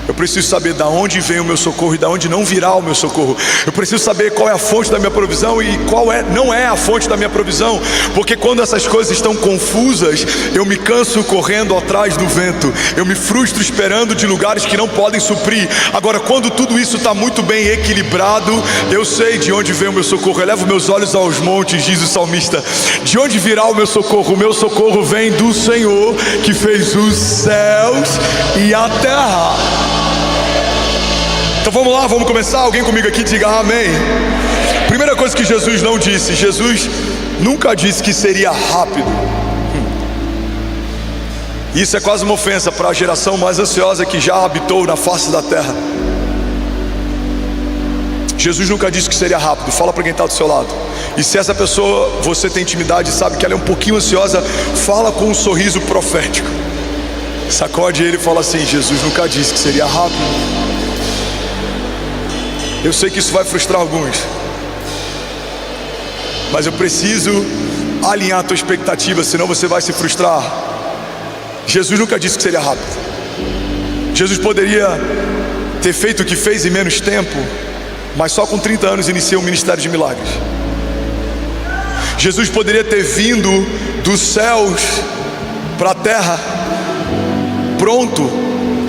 Eu preciso saber de onde vem o meu socorro e de onde não virá o meu socorro. Eu preciso saber qual é a fonte da minha provisão e qual não é a fonte da minha provisão. Porque quando essas coisas estão confusas, eu me canso correndo atrás do vento. Eu me frustro esperando de lugares que não podem suprir. Agora, quando tudo isso está muito bem equilibrado, eu sei de onde vem o meu socorro. Eu levo meus olhos aos montes, diz o salmista. De onde virá o meu socorro? O meu socorro vem do Senhor, que fez os céus e a terra. Então vamos lá, vamos começar. Alguém comigo aqui diga amém. Primeira coisa que Jesus não disse: Jesus nunca disse que seria rápido. Isso é quase uma ofensa para a geração mais ansiosa que já habitou na face da terra. Jesus nunca disse que seria rápido. Fala para quem está do seu lado. E se essa pessoa, você tem intimidade e sabe que ela é um pouquinho ansiosa, fala com um sorriso profético. Sacode ele e fala assim: Jesus nunca disse que seria rápido. Eu sei que isso vai frustrar alguns, mas eu preciso alinhar a tua expectativa, senão você vai se frustrar. Jesus nunca disse que seria rápido. Jesus poderia ter feito o que fez em menos tempo, mas só com 30 anos iniciou o ministério de milagres. Jesus poderia ter vindo dos céus para a terra, pronto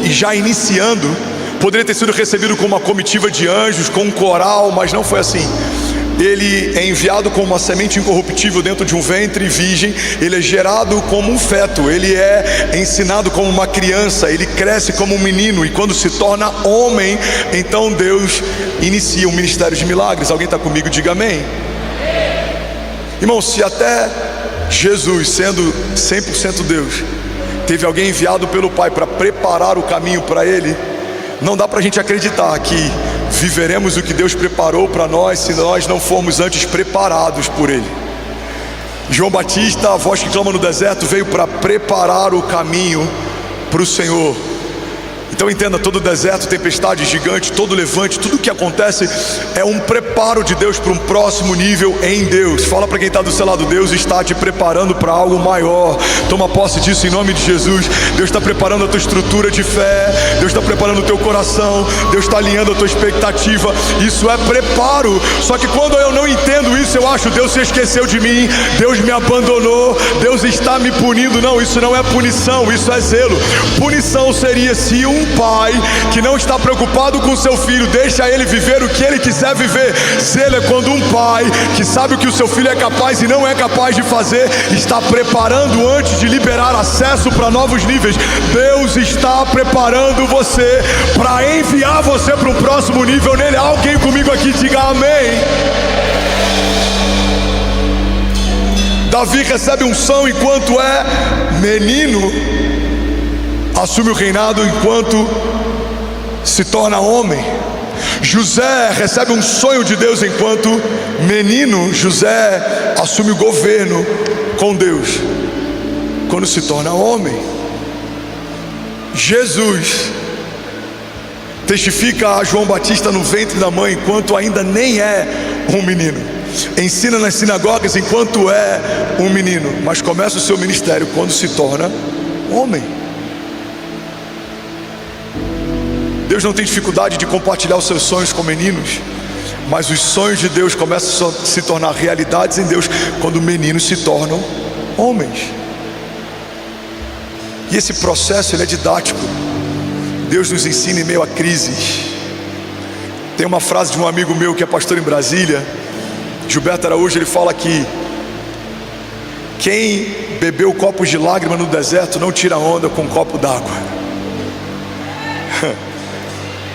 e já iniciando. Poderia ter sido recebido com uma comitiva de anjos, com um coral, mas não foi assim. Ele é enviado como uma semente incorruptível dentro de um ventre virgem. Ele é gerado como um feto. Ele é ensinado como uma criança. Ele cresce como um menino. E quando se torna homem, então Deus inicia um ministério de milagres. Alguém está comigo? Diga amém. Irmão, se até Jesus, sendo 100% Deus, teve alguém enviado pelo Pai para preparar o caminho para Ele, não dá para a gente acreditar que viveremos o que Deus preparou para nós se nós não formos antes preparados por Ele. João Batista, a voz que clama no deserto, veio para preparar o caminho para o Senhor. Então entenda, todo deserto, tempestade gigante, todo levante, tudo que acontece é um preparo de Deus para um próximo nível em Deus. Fala para quem está do seu lado: Deus está te preparando para algo maior. Toma posse disso em nome de Jesus. Deus está preparando a tua estrutura de fé, Deus está preparando o teu coração, Deus está alinhando a tua expectativa. Isso é preparo. Só que quando eu não entendo isso, eu acho: Deus se esqueceu de mim, Deus me abandonou, Deus está me punindo. Não, isso não é punição, isso é zelo. Punição seria se um pai que não está preocupado com seu filho deixa ele viver o que ele quiser viver. Zelo é quando um pai que sabe o que o seu filho é capaz e não é capaz de fazer, está preparando antes de liberar acesso para novos níveis. Deus está preparando você para enviar você para um próximo nível nele. Alguém comigo aqui diga amém. Davi recebe unção enquanto é menino, assume o reinado enquanto se torna homem. José recebe um sonho de Deus enquanto menino. José assume o governo com Deus quando se torna homem. Jesus testifica a João Batista no ventre da mãe enquanto ainda nem é um menino. Ensina nas sinagogas enquanto é um menino, mas começa o seu ministério quando se torna homem. Deus não tem dificuldade de compartilhar os seus sonhos com meninos, mas os sonhos de Deus começam a se tornar realidades em Deus quando meninos se tornam homens. E esse processo ele é didático. Deus nos ensina em meio a crises. Tem uma frase de um amigo meu que é pastor em Brasília, Gilberto Araújo. Ele fala que quem bebeu copos de lágrima no deserto não tira onda com um copo d'água.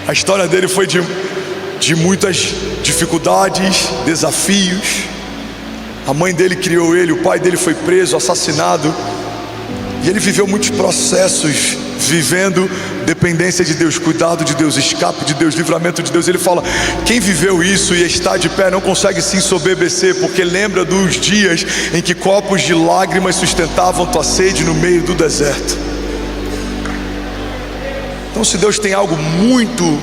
A história dele foi de muitas dificuldades, desafios. A mãe dele criou ele, o pai dele foi preso, assassinado, e ele viveu muitos processos, vivendo dependência de Deus, cuidado de Deus, escape de Deus, livramento de Deus. Ele fala: quem viveu isso e está de pé não consegue se ensoberbecer, porque lembra dos dias em que copos de lágrimas sustentavam tua sede no meio do deserto. Então, se Deus tem algo muito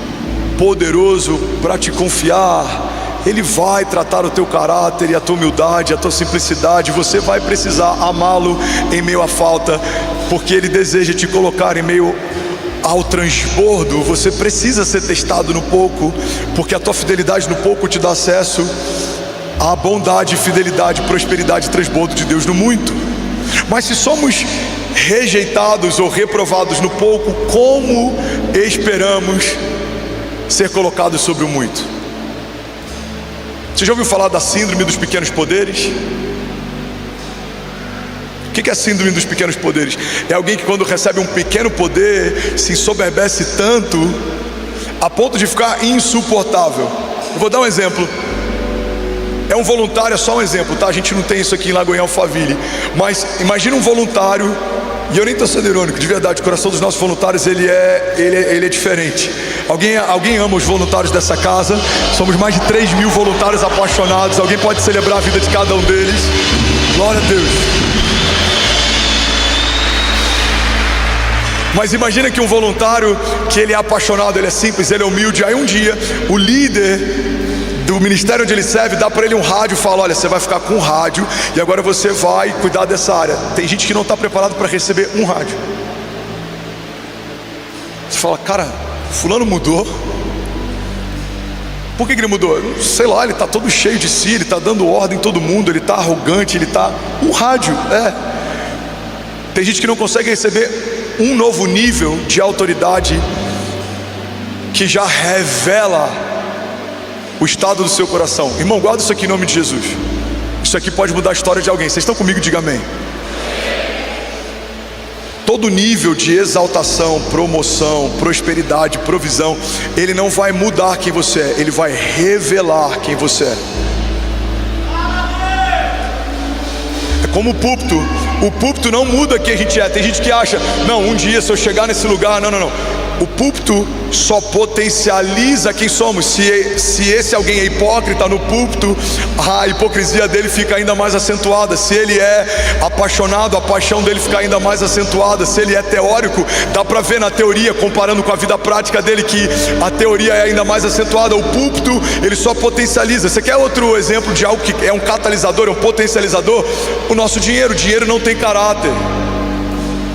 poderoso para te confiar, Ele vai tratar o teu caráter e a tua humildade, a tua simplicidade. Você vai precisar amá-lo em meio à falta, porque Ele deseja te colocar em meio ao transbordo. Você precisa ser testado no pouco, porque a tua fidelidade no pouco te dá acesso à bondade, fidelidade, prosperidade e transbordo de Deus no muito. Mas se somos rejeitados ou reprovados no pouco, como esperamos ser colocados sobre o muito? Você já ouviu falar da síndrome dos pequenos poderes? O que é a síndrome dos pequenos poderes? É alguém que, quando recebe um pequeno poder, se ensoberbece tanto a ponto de ficar insuportável. Eu vou dar um exemplo. É um voluntário, é só um exemplo, tá? A gente não tem isso aqui em Lagoinha Alphaville, mas imagina um voluntário, e eu nem estou sendo irônico, de verdade, o coração dos nossos voluntários ele é diferente. Alguém ama os voluntários dessa casa? Somos mais de 3.000 voluntários apaixonados. Alguém pode celebrar a vida de cada um deles? Glória a Deus. Mas imagina que um voluntário que ele é apaixonado, ele é simples, ele é humilde. Aí um dia o líder do ministério onde ele serve dá para ele um rádio e fala: olha, você vai ficar com um rádio e agora você vai cuidar dessa área. Tem gente que não está preparado para receber um rádio. Você fala: cara, fulano mudou. Por que ele mudou? Sei lá, ele está todo cheio de si, ele está dando ordem em todo mundo, ele está arrogante, ele está... Um rádio, Tem gente que não consegue receber um novo nível de autoridade que já revela o estado do seu coração. Irmão, guarda isso aqui em nome de Jesus. Isso aqui pode mudar a história de alguém. Vocês estão comigo? Diga amém. Todo nível de exaltação, promoção, prosperidade, provisão, ele não vai mudar quem você é, ele vai revelar quem você é. É como o púlpito. O púlpito não muda quem a gente é. Tem gente que acha: não, um dia se eu chegar nesse lugar... Não. O púlpito só potencializa quem somos. Se esse alguém é hipócrita no púlpito, a hipocrisia dele fica ainda mais acentuada. Se ele é apaixonado, a paixão dele fica ainda mais acentuada. Se ele é teórico, dá para ver na teoria, comparando com a vida prática dele, que a teoria é ainda mais acentuada. O púlpito, ele só potencializa. Você quer outro exemplo de algo que é um catalisador, é um potencializador? O nosso dinheiro. O dinheiro não tem caráter.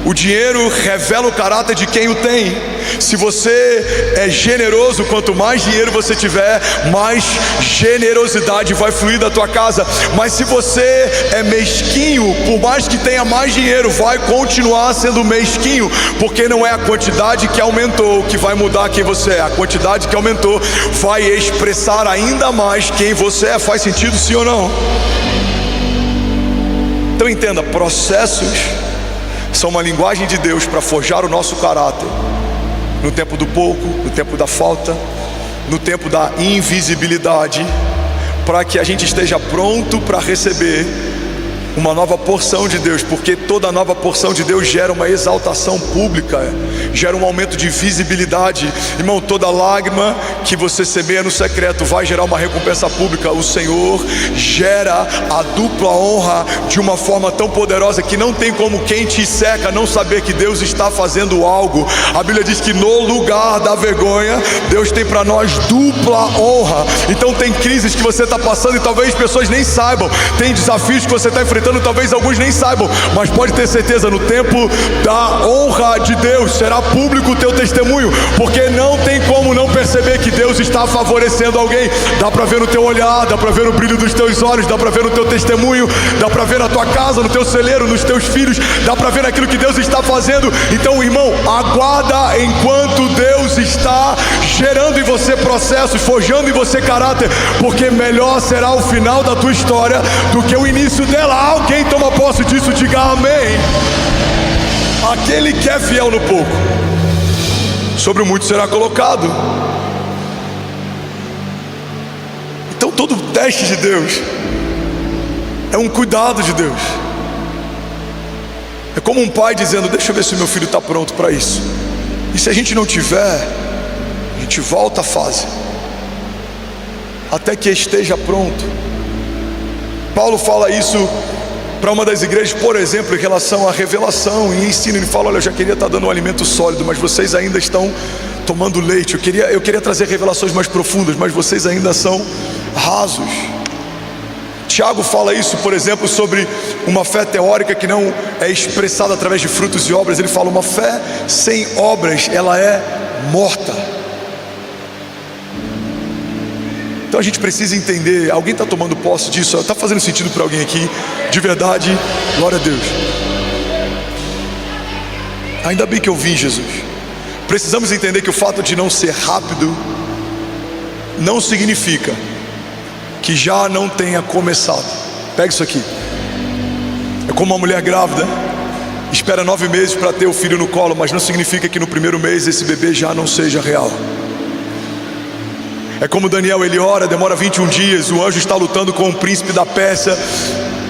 O dinheiro revela o caráter de quem o tem. Se você é generoso, quanto mais dinheiro você tiver, mais generosidade vai fluir da tua casa. Mas se você é mesquinho, por mais que tenha mais dinheiro, vai continuar sendo mesquinho, porque não é a quantidade que aumentou que vai mudar quem você é. A quantidade que aumentou vai expressar ainda mais quem você é. Faz sentido, sim ou não? Então entenda, processos são uma linguagem de Deus para forjar o nosso caráter no tempo do pouco, no tempo da falta, no tempo da invisibilidade, para que a gente esteja pronto para receber uma nova porção de Deus, porque toda nova porção de Deus gera uma exaltação pública, gera um aumento de visibilidade. Irmão, toda lágrima que você semeia no secreto vai gerar uma recompensa pública. O Senhor gera a dupla honra de uma forma tão poderosa que não tem como quem te seca não saber que Deus está fazendo algo. A Bíblia diz que no lugar da vergonha, Deus tem para nós dupla honra. Então tem crises que você está passando e talvez pessoas nem saibam, tem desafios que você está enfrentando, talvez alguns nem saibam, mas pode ter certeza, no tempo da honra de Deus será público o teu testemunho, porque não tem como não perceber que Deus está favorecendo alguém. Dá para ver no teu olhar, dá para ver no brilho dos teus olhos, dá para ver no teu testemunho, dá para ver na tua casa, no teu celeiro, nos teus filhos, dá para ver naquilo que Deus está fazendo. Então, irmão, aguarda enquanto Deus está gerando em você processos, forjando em você caráter, porque melhor será o final da tua história do que o início dela. Alguém toma posse disso, diga amém. Aquele que é fiel no pouco, sobre o muito será colocado. Então todo teste de Deus é um cuidado de Deus. É como um pai dizendo: deixa eu ver se o meu filho está pronto para isso. E se a gente não tiver, a gente volta a fase, até que esteja pronto. Paulo fala isso para uma das igrejas, por exemplo, em relação à revelação e ensino. Ele fala: olha, eu já queria estar dando um alimento sólido, mas vocês ainda estão tomando leite. Eu queria trazer revelações mais profundas, mas vocês ainda são rasos. Tiago fala isso, por exemplo, sobre uma fé teórica que não é expressada através de frutos e obras. Ele fala: uma fé sem obras, ela é morta. Então a gente precisa entender. Alguém está tomando posse disso? Está fazendo sentido para alguém aqui? De verdade, glória a Deus. Ainda bem que eu vim, Jesus. Precisamos entender que o fato de não ser rápido não significa que já não tenha começado. Pega isso aqui. É como uma mulher grávida, espera 9 meses para ter o filho no colo, mas não significa que no primeiro mês esse bebê já não seja real. É como Daniel, ele ora, demora 21 dias, o anjo está lutando com o príncipe da Pérsia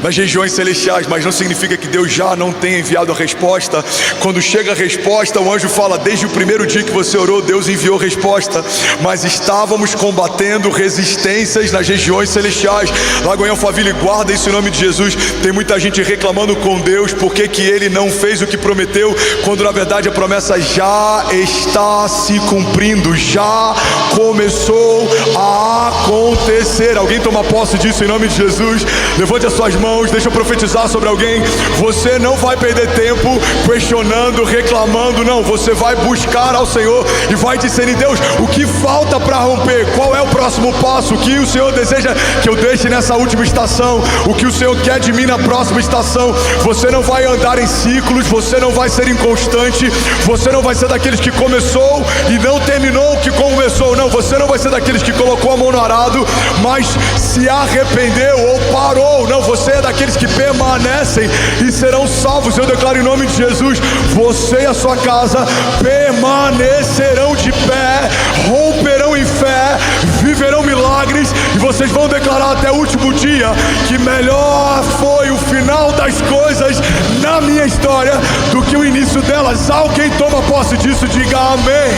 nas regiões celestiais, mas não significa que Deus já não tenha enviado a resposta. Quando chega a resposta, o anjo fala: desde o primeiro dia que você orou, Deus enviou resposta, mas estávamos combatendo resistências nas regiões celestiais. Lagoinha Alphaville, guarda isso em nome de Jesus. Tem muita gente reclamando com Deus porque que Ele não fez o que prometeu, quando na verdade a promessa já está se cumprindo, já começou a acontecer. Alguém toma posse disso em nome de Jesus? Levante as suas mãos. Deixa eu profetizar sobre alguém. Você não vai perder tempo questionando, reclamando, não. Você vai buscar ao Senhor e vai discernir: Deus, o que falta para romper? Qual é o próximo passo? O que o Senhor deseja que eu deixe nessa última estação? O que o Senhor quer de mim na próxima estação? Você não vai andar em ciclos, você não vai ser inconstante, você não vai ser daqueles que começou e não terminou o que começou, não. Você não vai ser daqueles que colocou a mão no arado, mas se arrependeu ou parou, não. Você é daqueles que permanecem e serão salvos. Eu declaro em nome de Jesus: você e a sua casa permanecerão de pé, romperão em fé, viverão milagres, e vocês vão declarar até o último dia que melhor foi o final das coisas na minha história do que o início delas. Alguém toma posse disso? Diga amém.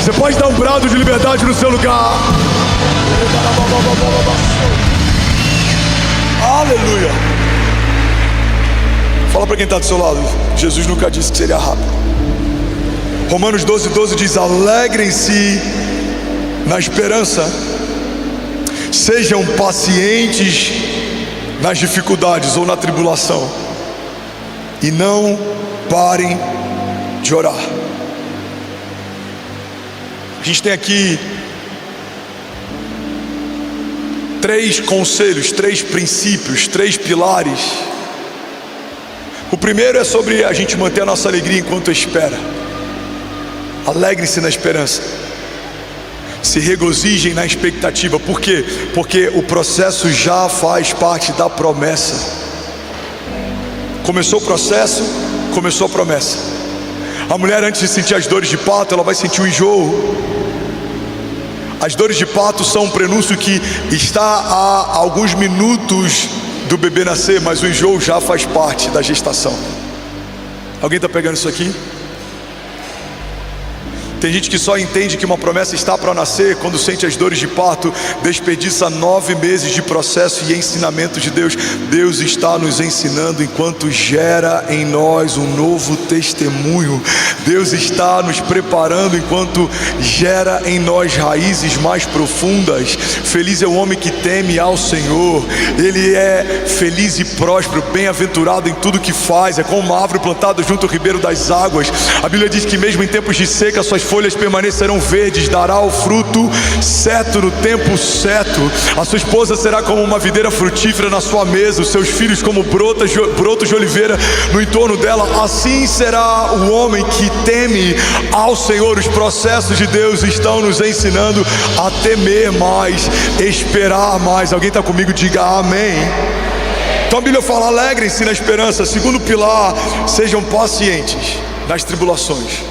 Você pode dar um brado de liberdade no seu lugar. Aleluia. Fala para quem está do seu lado: Jesus nunca disse que seria rápido. Romanos 12:12 diz: alegrem-se na esperança, sejam pacientes nas dificuldades ou na tribulação, e não parem de orar. A gente tem aqui 3 conselhos, 3 princípios, 3 pilares. O primeiro é sobre a gente manter a nossa alegria enquanto espera. Alegre-se na esperança, se regozijem na expectativa. Por quê? Porque o processo já faz parte da promessa. Começou o processo, começou a promessa. A mulher, antes de sentir as dores de parto, ela vai sentir o enjoo. As dores de parto são um prenúncio que está a alguns minutos do bebê nascer, mas o enjoo já faz parte da gestação. Alguém está pegando isso aqui? Tem gente que só entende que uma promessa está para nascer quando sente as dores de parto, desperdiça 9 meses de processo e ensinamento de Deus. Deus está nos ensinando enquanto gera em nós um novo testemunho. Deus está nos preparando enquanto gera em nós raízes mais profundas. Feliz é o homem que teme ao Senhor. Ele é feliz e próspero, bem-aventurado em tudo que faz. É como uma árvore plantada junto ao ribeiro das águas. A Bíblia diz que mesmo em tempos de seca suas folhas permanecerão verdes, dará o fruto certo no tempo certo. A sua esposa será como uma videira frutífera na sua mesa, os seus filhos como brotos de oliveira no entorno dela. Assim será o homem que teme ao Senhor. Os processos de Deus estão nos ensinando a temer mais, esperar mais. Alguém está comigo? Diga amém. Então a Bíblia fala: alegrem-se na esperança. Segundo pilar, sejam pacientes nas tribulações.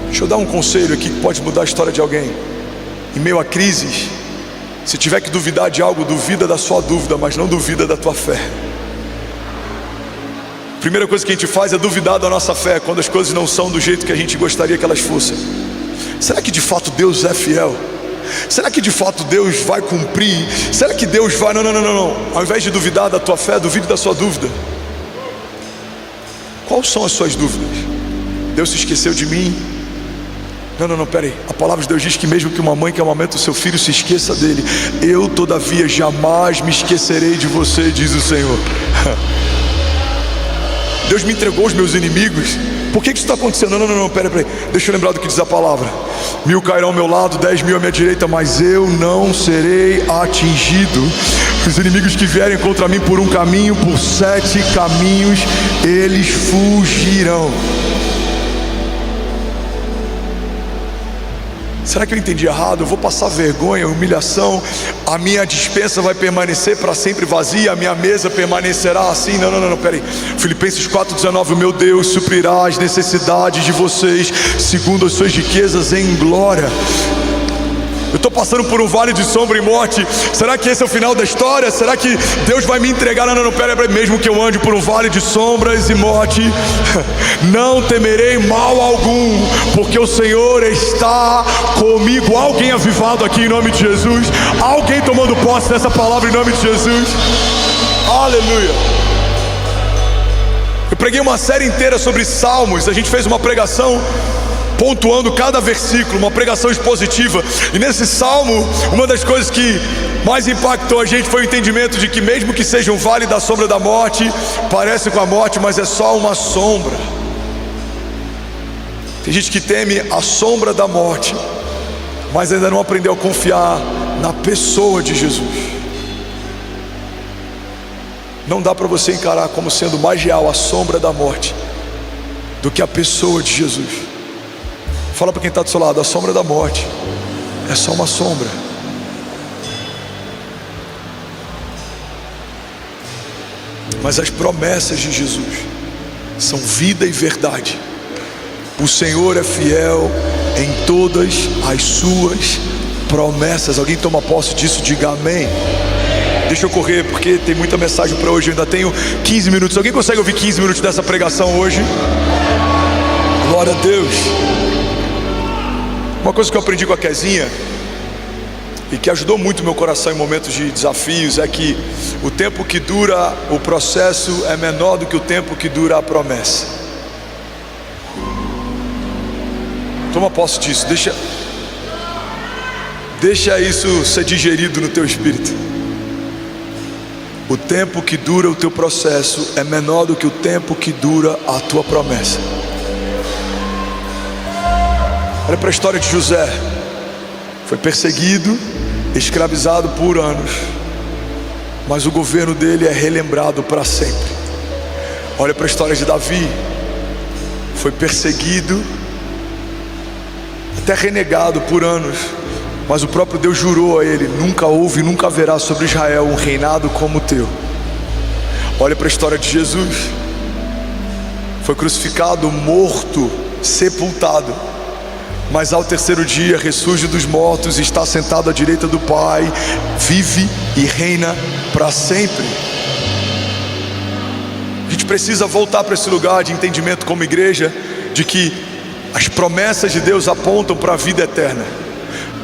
Deixa eu dar um conselho aqui que pode mudar a história de alguém. Em meio a crises, se tiver que duvidar de algo, duvida da sua dúvida, mas não duvida da tua fé. primeira coisa que a gente faz é duvidar da nossa fé quando as coisas não são do jeito que a gente gostaria que elas fossem. Será que de fato Deus é fiel? Será que de fato Deus vai cumprir? Será que Deus vai... Não. Ao invés de duvidar da tua fé, duvide da sua dúvida. Quais são as suas dúvidas? Deus se esqueceu de mim? Não, peraí. A palavra de Deus diz que mesmo que uma mãe que amamenta o seu filho se esqueça dele, eu todavia jamais me esquecerei de você, diz o Senhor. Deus me entregou os meus inimigos. Por que isso está acontecendo? Não, peraí. Deixa eu lembrar do que diz a palavra. 1000 cairão ao meu lado, 10.000 à minha direita, mas eu não serei atingido. Os inimigos que vierem contra mim por um caminho, por 7 caminhos, eles fugirão. Será que eu entendi errado? Eu vou passar vergonha, humilhação, a minha despensa vai permanecer para sempre vazia, a minha mesa permanecerá assim? Não, peraí. Filipenses 4,19, o meu Deus suprirá as necessidades de vocês segundo as suas riquezas em glória. Eu estou passando por um vale de sombra e morte. Será que esse é o final da história? Será que Deus vai me entregar? Não, peraí. Mesmo que eu ande por um vale de sombras e morte, não temerei mal algum, porque o Senhor está comigo. Alguém avivado aqui em nome de Jesus? Alguém tomando posse dessa palavra em nome de Jesus? Aleluia. Eu preguei uma série inteira sobre Salmos. A gente fez uma pregação pontuando cada versículo, uma pregação expositiva. E nesse salmo, uma das coisas que mais impactou a gente foi o entendimento de que mesmo que seja um vale da sombra da morte, parece com a morte, mas é só uma sombra. Tem gente que teme a sombra da morte, mas ainda não aprendeu a confiar na pessoa de Jesus. Não dá para você encarar como sendo mais real a sombra da morte do que a pessoa de Jesus. Fala para quem está do seu lado, a sombra da morte é só uma sombra. Mas as promessas de Jesus são vida e verdade. O Senhor é fiel em todas as suas promessas. Alguém toma posse disso? Diga amém. Deixa eu correr porque tem muita mensagem para hoje. Eu ainda tenho 15 minutos. Alguém consegue ouvir 15 minutos dessa pregação hoje? Glória a Deus. Uma coisa que eu aprendi com a Kezinha e que ajudou muito meu coração em momentos de desafios é que o tempo que dura o processo é menor do que o tempo que dura a promessa. Toma posse disso, deixa isso ser digerido no teu espírito. O tempo que dura o teu processo é menor do que o tempo que dura a tua promessa. Olha para a história de José. Foi perseguido, escravizado por anos, mas o governo dele é relembrado para sempre. Olha para a história de Davi. Foi perseguido, até renegado por anos, mas o próprio Deus jurou a ele: nunca houve e nunca haverá sobre Israel um reinado como o teu. Olha para a história de Jesus. Foi crucificado, morto, sepultado, mas ao terceiro dia ressurge dos mortos, está sentado à direita do Pai, vive e reina para sempre. A gente precisa voltar para esse lugar de entendimento como igreja, de que as promessas de Deus apontam para a vida eterna.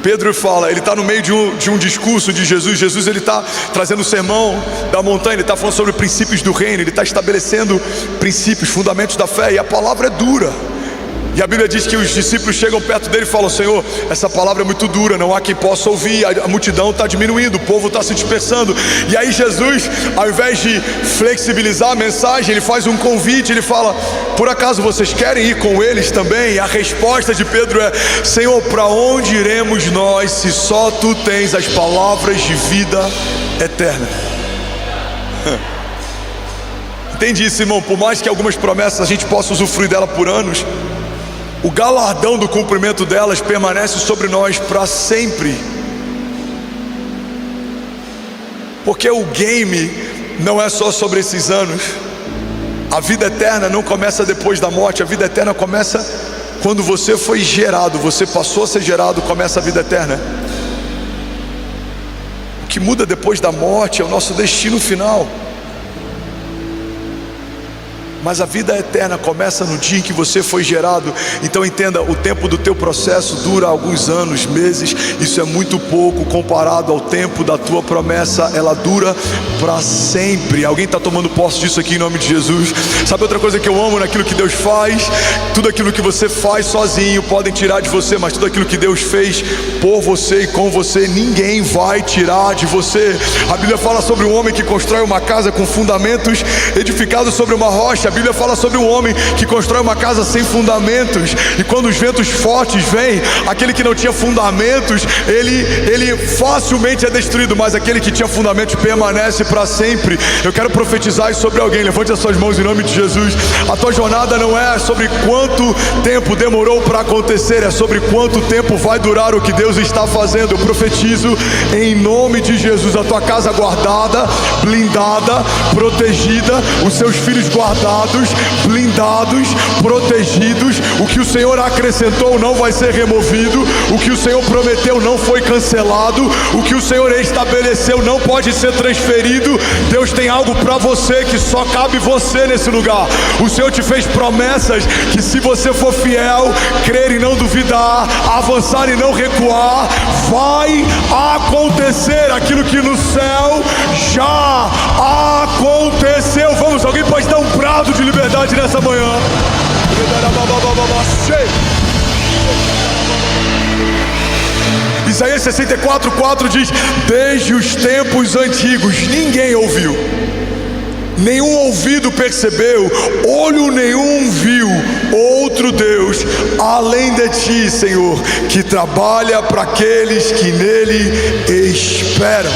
Pedro fala, ele está no meio de um discurso de Jesus. Jesus ele está trazendo o sermão da montanha, ele está falando sobre princípios do reino, ele está estabelecendo princípios, fundamentos da fé, e a palavra é dura. E a Bíblia diz que os discípulos chegam perto dele e falam: Senhor, essa palavra é muito dura, não há quem possa ouvir, a multidão está diminuindo, o povo está se dispersando. E aí Jesus, ao invés de flexibilizar a mensagem, ele faz um convite, ele fala: por acaso vocês querem ir com eles também? E a resposta de Pedro é: Senhor, para onde iremos nós se só tu tens as palavras de vida eterna? Entende isso, irmão? Por mais que algumas promessas a gente possa usufruir dela por anos, o galardão do cumprimento delas permanece sobre nós para sempre. Porque o game não é só sobre esses anos. A vida eterna não começa depois da morte. A vida eterna começa quando você foi gerado. Você passou a ser gerado, começa a vida eterna. O que muda depois da morte é o nosso destino final. Mas a vida eterna começa no dia em que você foi gerado. Então entenda, o tempo do teu processo dura alguns anos, meses. Isso é muito pouco comparado ao tempo da tua promessa. Ela dura para sempre. Alguém está tomando posse disso aqui em nome de Jesus? Sabe outra coisa que eu amo naquilo que Deus faz? Tudo aquilo que você faz sozinho podem tirar de você, mas tudo aquilo que Deus fez por você e com você, ninguém vai tirar de você. A Bíblia fala sobre um homem que constrói uma casa com fundamentos edificados sobre uma rocha. A Bíblia fala sobre um homem que constrói uma casa sem fundamentos, e quando os ventos fortes vêm, aquele que não tinha fundamentos, ele facilmente é destruído, mas aquele que tinha fundamentos permanece para sempre. Eu quero profetizar isso sobre alguém. Levante as suas mãos em nome de Jesus. A tua jornada não é sobre quanto tempo demorou para acontecer, é sobre quanto tempo vai durar o que Deus está fazendo. Eu profetizo em nome de Jesus a tua casa guardada, blindada, protegida, os seus filhos guardados, blindados, protegidos. O que o Senhor acrescentou não vai ser removido. O que o Senhor prometeu não foi cancelado. O que o Senhor estabeleceu não pode ser transferido. Deus tem algo para você que só cabe você nesse lugar. O Senhor te fez promessas que, se você for fiel, crer e não duvidar, avançar e não recuar, vai acontecer aquilo que no céu já aconteceu. Vamos, alguém pode dar um brado de liberdade nessa manhã? Isaías 64:4 diz: desde os tempos antigos ninguém ouviu, nenhum ouvido percebeu, olho nenhum viu outro Deus além de ti, Senhor, que trabalha para aqueles que nele esperam.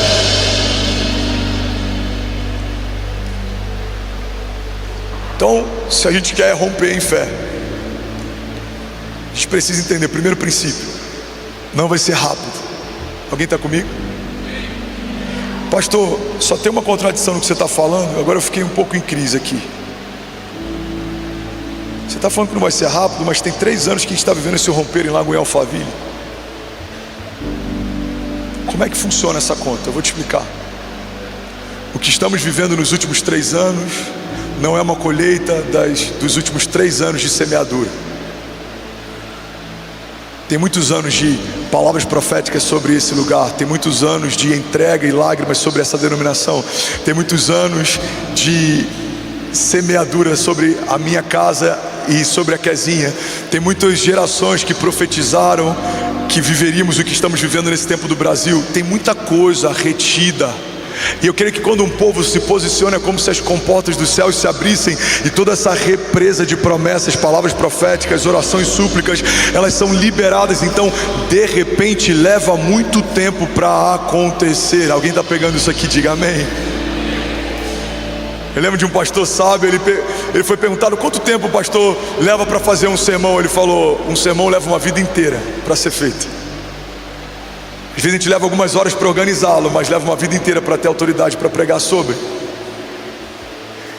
Então, se a gente quer romper em fé, a gente precisa entender, primeiro princípio, não vai ser rápido. Alguém está comigo? Pastor, só tem uma contradição no que você está falando. Agora eu fiquei um pouco em crise aqui. Você está falando que não vai ser rápido, mas tem 3 anos que a gente está vivendo esse romper em Lagoa Alphaville. Como é que funciona essa conta? Eu vou te explicar. O que estamos vivendo nos últimos 3 anos não é uma colheita dos últimos 3 anos de semeadura. Tem muitos anos de palavras proféticas sobre esse lugar. Tem muitos anos de entrega e lágrimas sobre essa denominação. Tem muitos anos de semeadura sobre a minha casa e sobre a Quezinha. Tem muitas gerações que profetizaram que viveríamos o que estamos vivendo nesse tempo do Brasil. Tem muita coisa retida. E eu creio que quando um povo se posiciona, é como se as comportas dos céus se abrissem, e toda essa represa de promessas, palavras proféticas, orações, súplicas, elas são liberadas. Então, de repente, leva muito tempo para acontecer. Alguém está pegando isso aqui? Diga amém. Eu lembro de um pastor sábio, ele foi perguntado quanto tempo o pastor leva para fazer um sermão. Ele falou: um sermão leva uma vida inteira para ser feito. Às vezes a gente leva algumas horas para organizá-lo, mas leva uma vida inteira para ter autoridade para pregar sobre.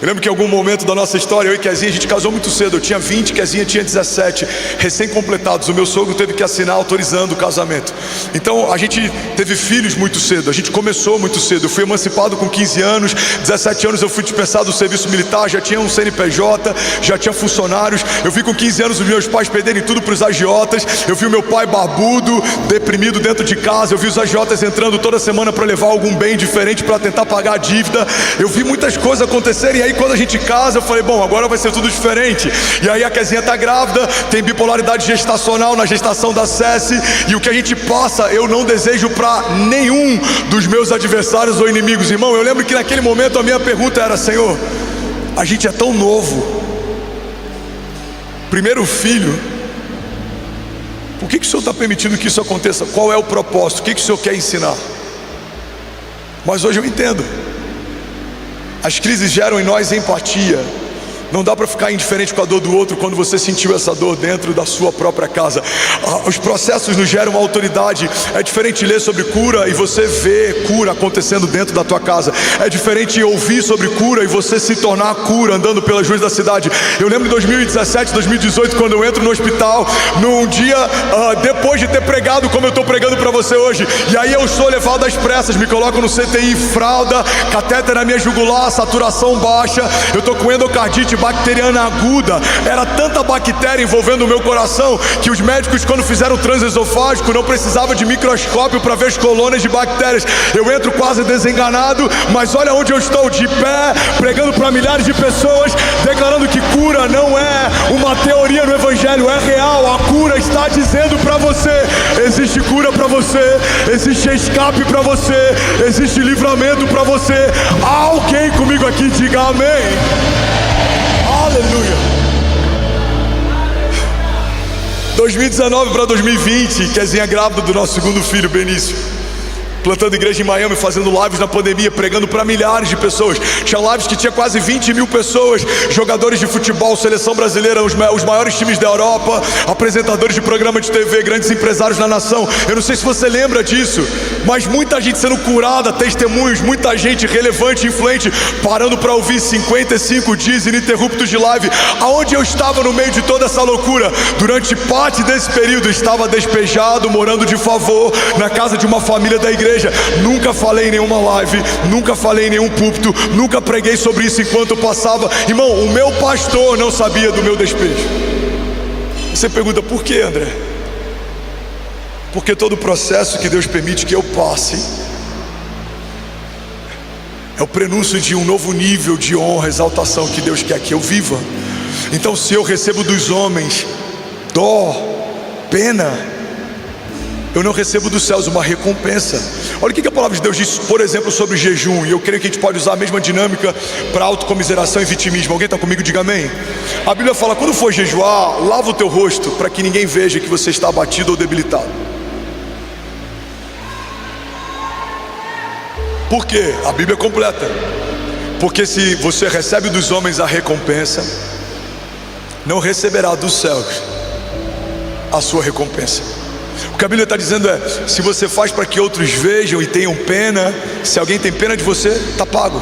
Eu lembro que em algum momento da nossa história, eu e Quezinha, a gente casou muito cedo. Eu tinha 20, Quezinha tinha 17, recém-completados. O meu sogro teve que assinar autorizando o casamento. Então a gente teve filhos muito cedo, a gente começou muito cedo. Eu fui emancipado com 15 anos, 17 anos eu fui dispensado do serviço militar, já tinha um CNPJ, já tinha funcionários. Eu vi com 15 anos os meus pais perderem tudo para os agiotas. Eu vi o meu pai barbudo, deprimido dentro de casa. Eu vi os agiotas entrando toda semana para levar algum bem diferente para tentar pagar a dívida. Eu vi muitas coisas acontecerem. E aí quando a gente casa, eu falei: bom, agora vai ser tudo diferente. E aí a Quezinha está grávida, tem bipolaridade gestacional na gestação da Cessi. E o que a gente passa, eu não desejo para nenhum dos meus adversários ou inimigos. Irmão, eu lembro que naquele momento a minha pergunta era: Senhor, a gente é tão novo, primeiro filho, por que o Senhor está permitindo que isso aconteça? Qual é o propósito? O que o Senhor quer ensinar? Mas hoje eu entendo. As crises geram em nós empatia. Não dá para ficar indiferente com a dor do outro quando você sentiu essa dor dentro da sua própria casa. Os processos nos geram autoridade. É diferente ler sobre cura e você ver cura acontecendo dentro da tua casa. É diferente ouvir sobre cura e você se tornar cura andando pelas ruas da cidade. Eu lembro de 2017, 2018, quando eu entro no hospital, num dia depois de ter pregado como eu estou pregando para você hoje. E aí eu sou levado às pressas, me colocam no CTI, fralda, catéter na minha jugular, saturação baixa. Eu estou com endocardite, bacteriana aguda. Era tanta bactéria envolvendo o meu coração que os médicos, quando fizeram o transesofágico, não precisavam de microscópio para ver as colônias de bactérias. Eu entro quase desenganado, mas olha onde eu estou, de pé, pregando para milhares de pessoas, declarando que cura não é uma teoria no Evangelho, é real. A cura está dizendo para você: existe cura para você, existe escape para você, existe livramento para você. Alguém comigo aqui diga amém. Aleluia. 2019 para 2020, Kezinha grávida do nosso segundo filho, Benício, plantando igreja em Miami, fazendo lives na pandemia, pregando para milhares de pessoas. Tinha lives que tinha quase 20 mil pessoas, jogadores de futebol, seleção brasileira, os maiores times da Europa, apresentadores de programa de TV, grandes empresários na nação. Eu não sei se você lembra disso, mas muita gente sendo curada, testemunhos, muita gente relevante, influente, parando para ouvir 55 dias ininterruptos de live. Aonde eu estava no meio de toda essa loucura? Durante parte desse período estava despejado, morando de favor na casa de uma família da igreja. Nunca falei em nenhuma live, nunca falei em nenhum púlpito, nunca preguei sobre isso enquanto eu passava. Irmão, o meu pastor não sabia do meu despejo. Você pergunta, por que, André? Porque todo o processo que Deus permite que eu passe é o prenúncio de um novo nível de honra, exaltação que Deus quer que eu viva. Então, se eu recebo dos homens dó, pena, eu não recebo dos céus uma recompensa. Olha o que a palavra de Deus diz, por exemplo, sobre jejum. E eu creio que a gente pode usar a mesma dinâmica para autocomiseração e vitimismo. Alguém está comigo? Diga amém. A Bíblia fala, quando for jejuar, lava o teu rosto, para que ninguém veja que você está abatido ou debilitado. Por quê? A Bíblia é completa. Porque se você recebe dos homens a recompensa, não receberá dos céus a sua recompensa. O que a Bíblia está dizendo é, se você faz para que outros vejam e tenham pena, se alguém tem pena de você, está pago.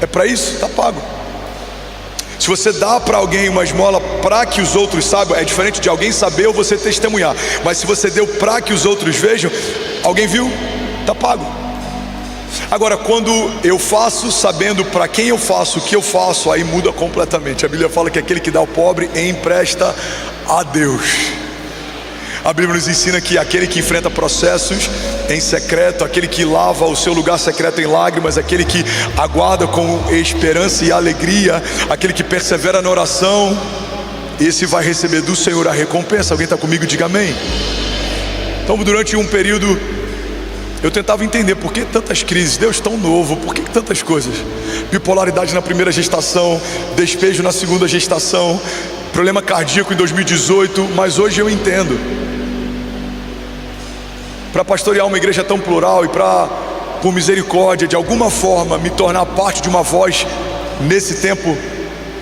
É para isso? Está pago. Se você dá para alguém uma esmola para que os outros saibam, é diferente de alguém saber ou você testemunhar. Mas se você deu para que os outros vejam, alguém viu? Está pago. Agora, quando eu faço sabendo para quem eu faço, o que eu faço, aí muda completamente. A Bíblia fala que aquele que dá ao pobre empresta a Deus. A Bíblia nos ensina que aquele que enfrenta processos em secreto, aquele que lava o seu lugar secreto em lágrimas, aquele que aguarda com esperança e alegria, aquele que persevera na oração, esse vai receber do Senhor a recompensa. Alguém está comigo? Diga amém. Então, durante um período, eu tentava entender por que tantas crises. Deus tão novo, por que tantas coisas? Bipolaridade na primeira gestação, despejo na segunda gestação, problema cardíaco em 2018, mas hoje eu entendo. Para pastorear uma igreja tão plural e para, por misericórdia, de alguma forma, me tornar parte de uma voz nesse tempo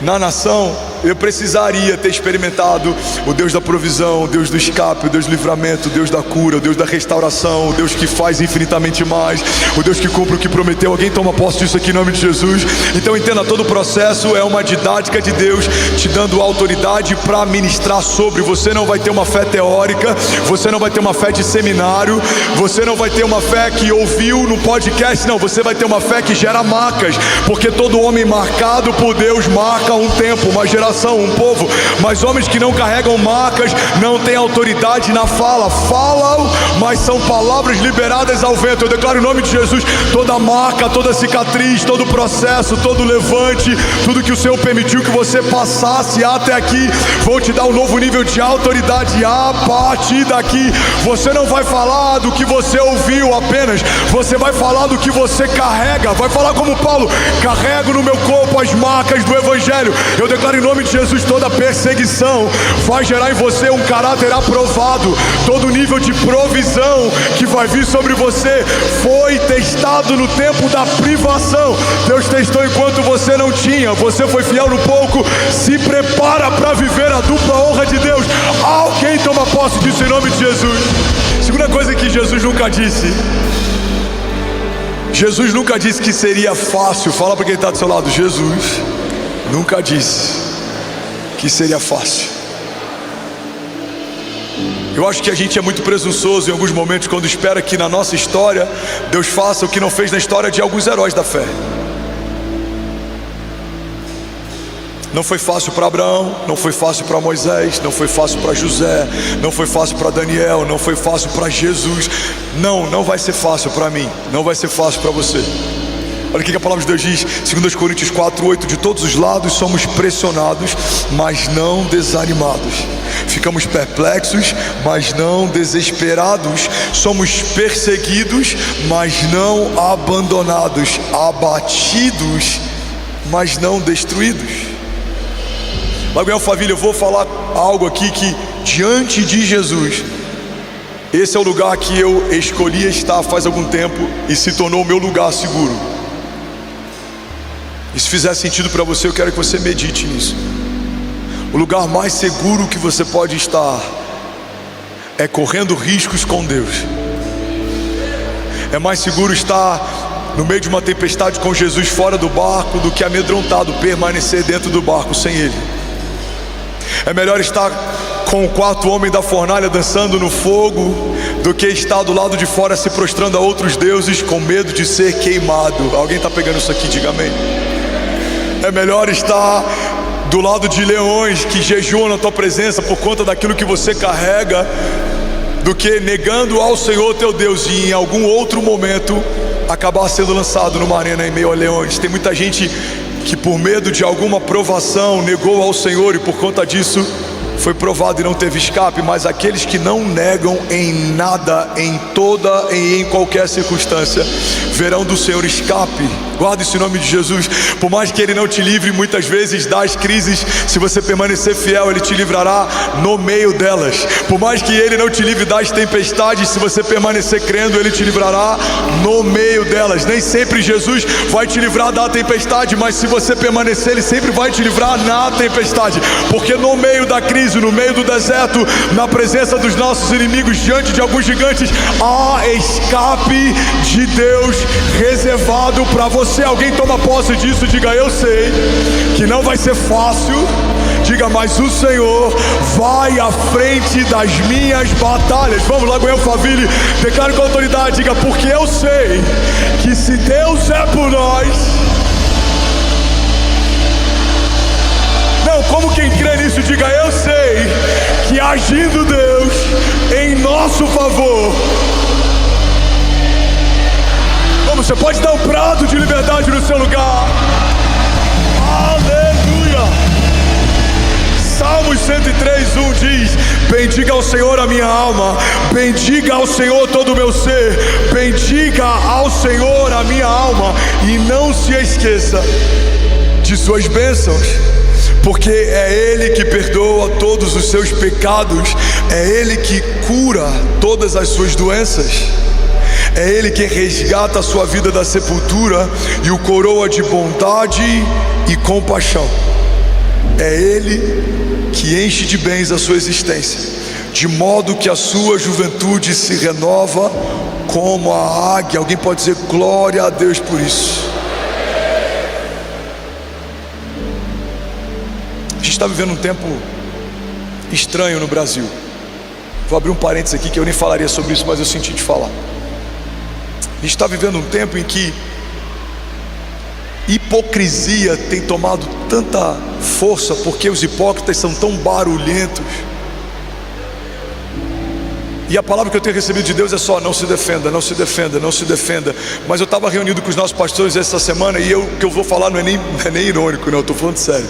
na nação, eu precisaria ter experimentado o Deus da provisão, o Deus do escape, o Deus do livramento, o Deus da cura, o Deus da restauração, o Deus que faz infinitamente mais, o Deus que cumpre o que prometeu. Alguém toma posse disso aqui em nome de Jesus? Então entenda, todo o processo é uma didática de Deus te dando autoridade para ministrar sobre. Você não vai ter uma fé teórica, você não vai ter uma fé de seminário, você não vai ter uma fé que ouviu no podcast, não, você vai ter uma fé que gera marcas, porque todo homem marcado por Deus marca um tempo, uma geração, um povo. Mas homens que não carregam marcas não têm autoridade na fala. Falam, mas são palavras liberadas ao vento. Eu declaro em nome de Jesus, toda marca, toda cicatriz, todo processo, todo levante, tudo que o Senhor permitiu que você passasse até aqui, vou te dar um novo nível de autoridade. A partir daqui, você não vai falar do que você ouviu apenas, você vai falar do que você carrega. Vai falar como Paulo: carrego no meu corpo as marcas do Evangelho. Eu declaro em nome de Jesus, toda perseguição vai gerar em você um caráter aprovado. Todo nível de provisão que vai vir sobre você foi testado no tempo da privação. Deus testou enquanto você não tinha. Você foi fiel no pouco, se prepara para viver a dupla honra de Deus. Alguém toma posse disso em nome de Jesus. Segunda coisa que Jesus nunca disse: Jesus nunca disse que seria fácil. Fala para quem está do seu lado: Jesus nunca disse que seria fácil. Eu acho que a gente é muito presunçoso em alguns momentos quando espera que na nossa história Deus faça o que não fez na história de alguns heróis da fé. Não foi fácil para Abraão, não foi fácil para Moisés, não foi fácil para José, não foi fácil para Daniel, não foi fácil para Jesus. Não vai ser fácil para mim, não vai ser fácil para você. Olha o que a palavra de Deus diz, 2 Coríntios 4:8: de todos os lados somos pressionados, mas não desanimados. Ficamos perplexos, mas não desesperados. Somos perseguidos, mas não abandonados. Abatidos, mas não destruídos. Lagoinha Alphaville, eu vou falar algo aqui que, diante de Jesus, esse é o lugar que eu escolhi estar faz algum tempo e se tornou o meu lugar seguro. E se fizer sentido para você, eu quero que você medite nisso. O lugar mais seguro que você pode estar é correndo riscos com Deus. É mais seguro estar no meio de uma tempestade com Jesus fora do barco do que amedrontado permanecer dentro do barco sem Ele. É melhor estar com o quarto homem da fornalha dançando no fogo do que estar do lado de fora se prostrando a outros deuses com medo de ser queimado. Alguém está pegando isso aqui? Diga amém. É melhor estar do lado de leões que jejuam na tua presença por conta daquilo que você carrega, do que negando ao Senhor teu Deus e em algum outro momento acabar sendo lançado numa arena em meio a leões. Tem muita gente que por medo de alguma provação negou ao Senhor e por conta disso foi provado e não teve escape. Mas aqueles que não negam em nada, em toda e em qualquer circunstância, verão do Senhor escape. Guarda esse nome de Jesus. Por mais que Ele não te livre muitas vezes das crises, se você permanecer fiel, Ele te livrará no meio delas. Por mais que Ele não te livre das tempestades, se você permanecer crendo, Ele te livrará no meio delas. Nem sempre Jesus vai te livrar da tempestade, mas se você permanecer, Ele sempre vai te livrar na tempestade. Porque no meio da crise, no meio do deserto, na presença dos nossos inimigos, diante de alguns gigantes, há escape de Deus reservado para você. Alguém toma posse disso? Diga: eu sei que não vai ser fácil. Diga: mas o Senhor vai à frente das minhas batalhas. Vamos lá, Lagoinha Alphaville, declare com autoridade. Diga: porque eu sei que se Deus é por nós. Não, como quem crê nisso, diga: eu sei que agindo Deus em nosso favor. Vamos, você pode dar um prato de liberdade no seu lugar. Aleluia. Salmos 103:1 diz: bendiga ao Senhor a minha alma, bendiga ao Senhor todo o meu ser, bendiga ao Senhor a minha alma, e não se esqueça de suas bênçãos, porque é Ele que perdoa todos os seus pecados, é Ele que cura todas as suas doenças, é Ele quem resgata a sua vida da sepultura e o coroa de bondade e compaixão. É Ele que enche de bens a sua existência, de modo que a sua juventude se renova como a águia. Alguém pode dizer glória a Deus por isso? A gente está vivendo um tempo estranho no Brasil. Vou abrir um parênteses aqui que eu nem falaria sobre isso, mas eu senti de falar. A gente está vivendo um tempo em que hipocrisia tem tomado tanta força, porque os hipócritas são tão barulhentos. E a palavra que eu tenho recebido de Deus é só: não se defenda, não se defenda, não se defenda. Mas eu estava reunido com os nossos pastores essa semana, e o que eu vou falar não é nem irônico, não, eu estou falando sério.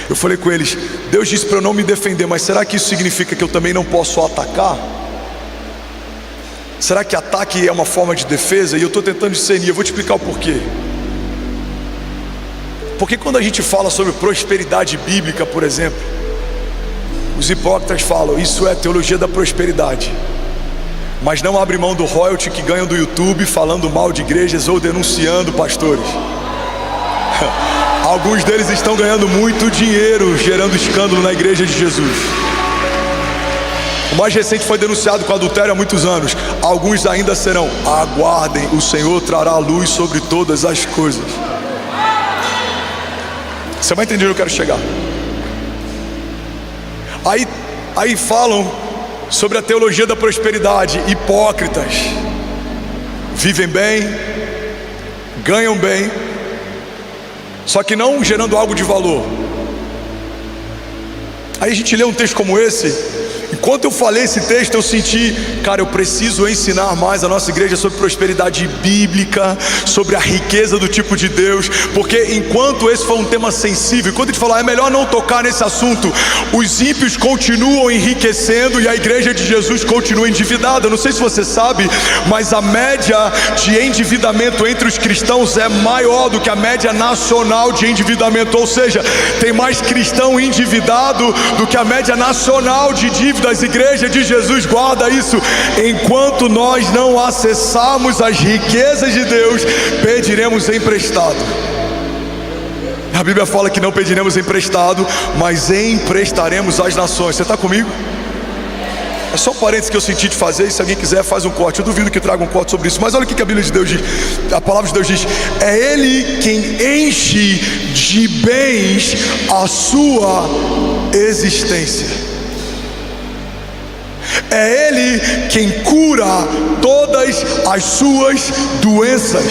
Eu falei com eles: Deus disse para eu não me defender, mas será que isso significa que eu também não posso atacar? Será que ataque é uma forma de defesa? E eu estou tentando discernir, eu vou te explicar o porquê. Porque quando a gente fala sobre prosperidade bíblica, por exemplo, os hipócritas falam: isso é teologia da prosperidade, mas não abre mão do royalty que ganham do YouTube falando mal de igrejas ou denunciando pastores. Alguns deles estão ganhando muito dinheiro gerando escândalo na igreja de Jesus. O mais recente foi denunciado com adultério há muitos anos. Alguns ainda serão. Aguardem, o Senhor trará luz sobre todas as coisas. Você vai entender onde eu quero chegar. Aí falam sobre a teologia da prosperidade. Hipócritas vivem bem, ganham bem, só que não gerando algo de valor. Aí a gente lê um texto como esse. Enquanto eu falei esse texto, eu senti, cara, eu preciso ensinar mais a nossa igreja sobre prosperidade bíblica, sobre a riqueza do tipo de Deus, porque enquanto esse foi um tema sensível, enquanto a gente falar, é melhor não tocar nesse assunto, os ímpios continuam enriquecendo e a igreja de Jesus continua endividada. Eu não sei se você sabe, mas a média de endividamento entre os cristãos é maior do que a média nacional de endividamento, ou seja, tem mais cristão endividado do que a média nacional de dívida. Das igrejas de Jesus, guarda isso. Enquanto nós não acessarmos as riquezas de Deus, pediremos emprestado. A Bíblia fala que não pediremos emprestado, mas emprestaremos às nações. Você está comigo? É só um parênteses que eu senti de fazer. E se alguém quiser, faz um corte. Eu duvido que traga um corte sobre isso. Mas olha o que a Bíblia de Deus diz. A palavra de Deus diz: é Ele quem enche de bens a sua existência. É Ele quem cura todas as suas doenças.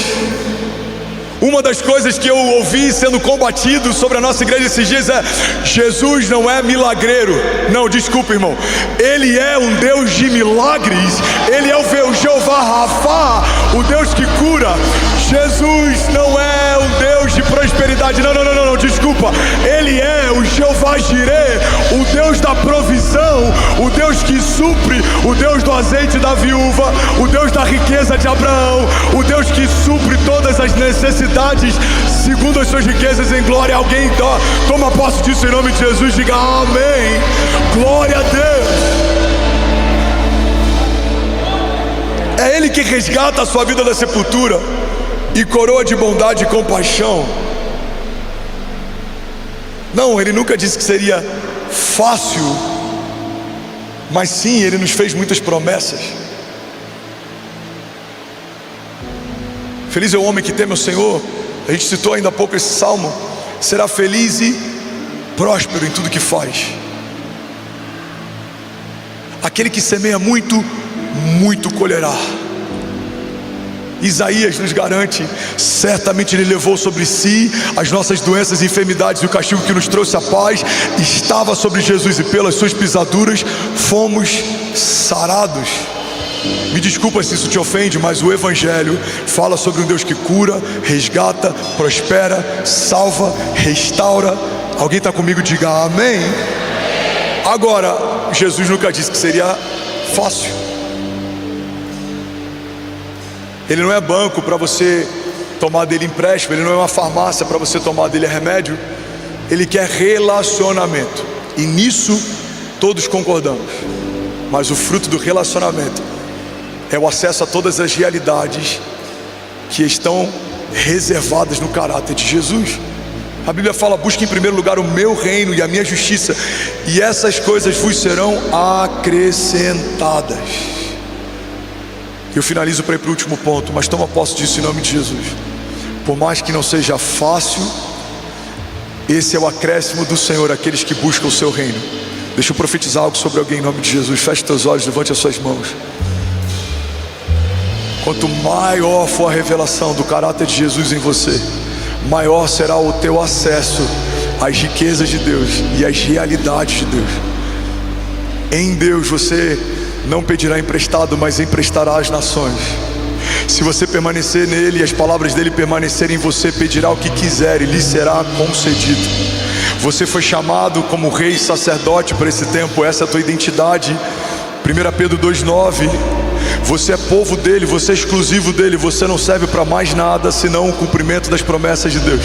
Uma das coisas que eu ouvi sendo combatido sobre a nossa igreja esses dias é: Jesus não é milagreiro. Não, desculpa, irmão. Ele é um Deus de milagres. Ele é o Jeová Rafa, o Deus que cura. Jesus não é um Deus de prosperidade. Não, desculpa. Ele é o Jeová Jireh, o Deus da provisão, o Deus que supre, o Deus do azeite da viúva, o Deus da riqueza de Abraão, o Deus que supre todas as necessidades segundo as suas riquezas em glória. Alguém toma posse disso em nome de Jesus, diga amém. Glória a Deus. É Ele que resgata a sua vida da sepultura e coroa de bondade e compaixão. Não, Ele nunca disse que seria fácil, mas sim, Ele nos fez muitas promessas. Feliz é o homem que teme o Senhor. A gente citou ainda há pouco esse salmo. Será feliz e próspero em tudo que faz. Aquele que semeia muito, muito colherá. Isaías nos garante: certamente Ele levou sobre si as nossas doenças e enfermidades, e o castigo que nos trouxe a paz estava sobre Jesus, e pelas suas pisaduras fomos sarados. Me desculpa se isso te ofende, mas o Evangelho fala sobre um Deus que cura, resgata, prospera, salva, restaura. Alguém está comigo? Diga amém. Agora, Jesus nunca disse que seria fácil. Ele não é banco para você tomar dele empréstimo. Ele não é uma farmácia para você tomar dele remédio. Ele quer relacionamento, e nisso todos concordamos. Mas o fruto do relacionamento é o acesso a todas as realidades que estão reservadas no caráter de Jesus. A Bíblia fala: busque em primeiro lugar o meu reino e a minha justiça, e essas coisas vos serão acrescentadas. Eu finalizo para ir para o último ponto, mas toma posse disso em nome de Jesus. Por mais que não seja fácil, esse é o acréscimo do Senhor àqueles que buscam o seu reino. Deixa eu profetizar algo sobre alguém em nome de Jesus. Feche teus olhos, levante as suas mãos. Quanto maior for a revelação do caráter de Jesus em você, maior será o teu acesso às riquezas de Deus e às realidades de Deus. Em Deus você não pedirá emprestado, mas emprestará às nações. Se você permanecer nele e as palavras dele permanecerem em você, pedirá o que quiser e lhe será concedido. Você foi chamado como rei e sacerdote para esse tempo. Essa é a tua identidade. 1 Pedro 2,9. Você é povo dele, você é exclusivo dele. Você não serve para mais nada senão o cumprimento das promessas de Deus.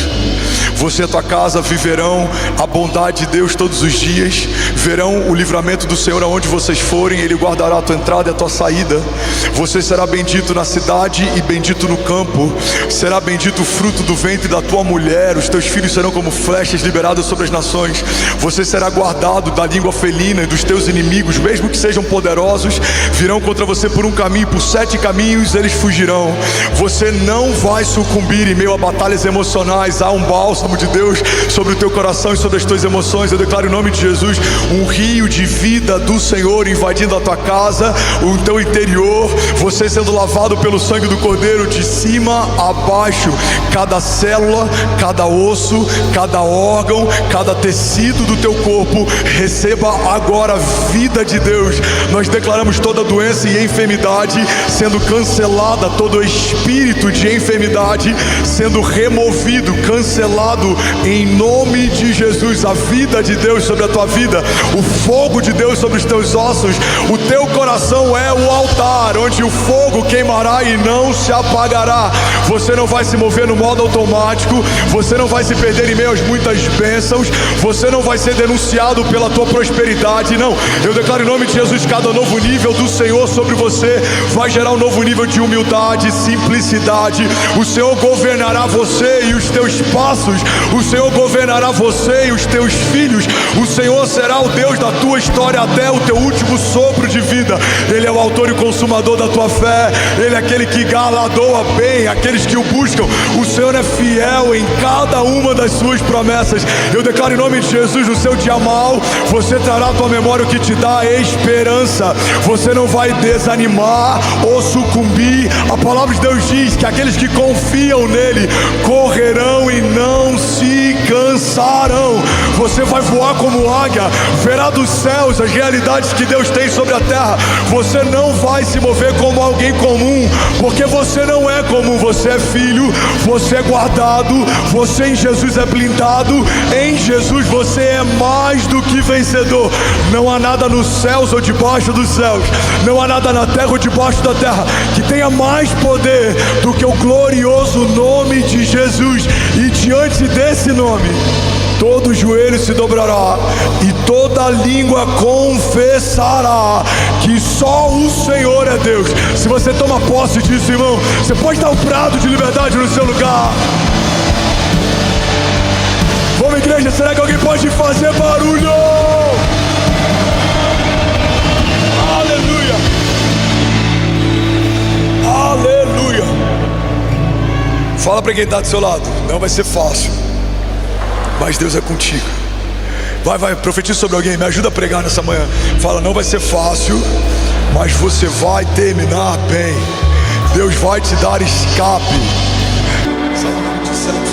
Você e a tua casa viverão a bondade de Deus todos os dias. Verão o livramento do Senhor aonde vocês forem. Ele guardará a tua entrada e a tua saída. Você será bendito na cidade e bendito no campo. Será bendito o fruto do ventre da tua mulher. Os teus filhos serão como flechas liberadas sobre as nações. Você será guardado da língua felina e dos teus inimigos, mesmo que sejam poderosos, virão contra você por um caminho, por 7 caminhos eles fugirão. Você não vai sucumbir em meio a batalhas emocionais. Há um bálsamo bálsamo de Deus sobre o teu coração e sobre as tuas emoções. Eu declaro em nome de Jesus um rio de vida do Senhor invadindo a tua casa, o teu interior, você sendo lavado pelo sangue do Cordeiro de cima a baixo. Cada célula, cada osso, cada órgão, cada tecido do teu corpo receba agora a vida de Deus. Nós declaramos toda doença e enfermidade sendo cancelada, todo espírito de enfermidade sendo removido, cancelado em nome de Jesus. A vida de Deus sobre a tua vida, o fogo de Deus sobre os teus ossos. O teu coração é o altar onde o fogo queimará e não se apagará. Você não vai se mover no modo automático, você não vai se perder em meio às muitas bênçãos, você não vai ser denunciado pela tua prosperidade, não. Eu declaro em nome de Jesus, cada novo nível do Senhor sobre você vai gerar um novo nível de humildade, simplicidade. O Senhor governará você e os teus passos, o Senhor governará você e os teus filhos. O Senhor será o Deus da tua história até o teu último sopro de vida. Ele é o autor e consumador da tua fé, Ele é aquele que galardoa bem aqueles que o buscam. O Senhor é fiel em cada uma das suas promessas. Eu declaro em nome de Jesus, no seu dia mal, você trará à tua memória o que te dá esperança. Você não vai desanimar ou sucumbir. A palavra de Deus diz que aqueles que confiam nele correrão e não se cansarão. Você vai voar como águia, verá dos céus as realidades que Deus tem sobre a terra. Você não vai se mover como alguém comum, porque você não é comum. Você é filho, você é guardado, você em Jesus é blindado. Em Jesus você é mais do que vencedor. Não há nada nos céus ou debaixo dos céus, não há nada na terra ou debaixo da terra que tenha mais poder do que o glorioso nome de Jesus. E diante desse nome, todo joelho se dobrará e toda língua confessará que só o Senhor é Deus. Se você toma posse disso, irmão, você pode dar um brado de liberdade no seu lugar. Vamos, igreja, será que alguém pode fazer barulho? Aleluia! Aleluia! Fala para quem está do seu lado, não vai ser fácil, mas Deus é contigo. Vai, profetiza sobre alguém, me ajuda a pregar nessa manhã. Fala, não vai ser fácil, mas você vai terminar bem. Deus vai te dar escape.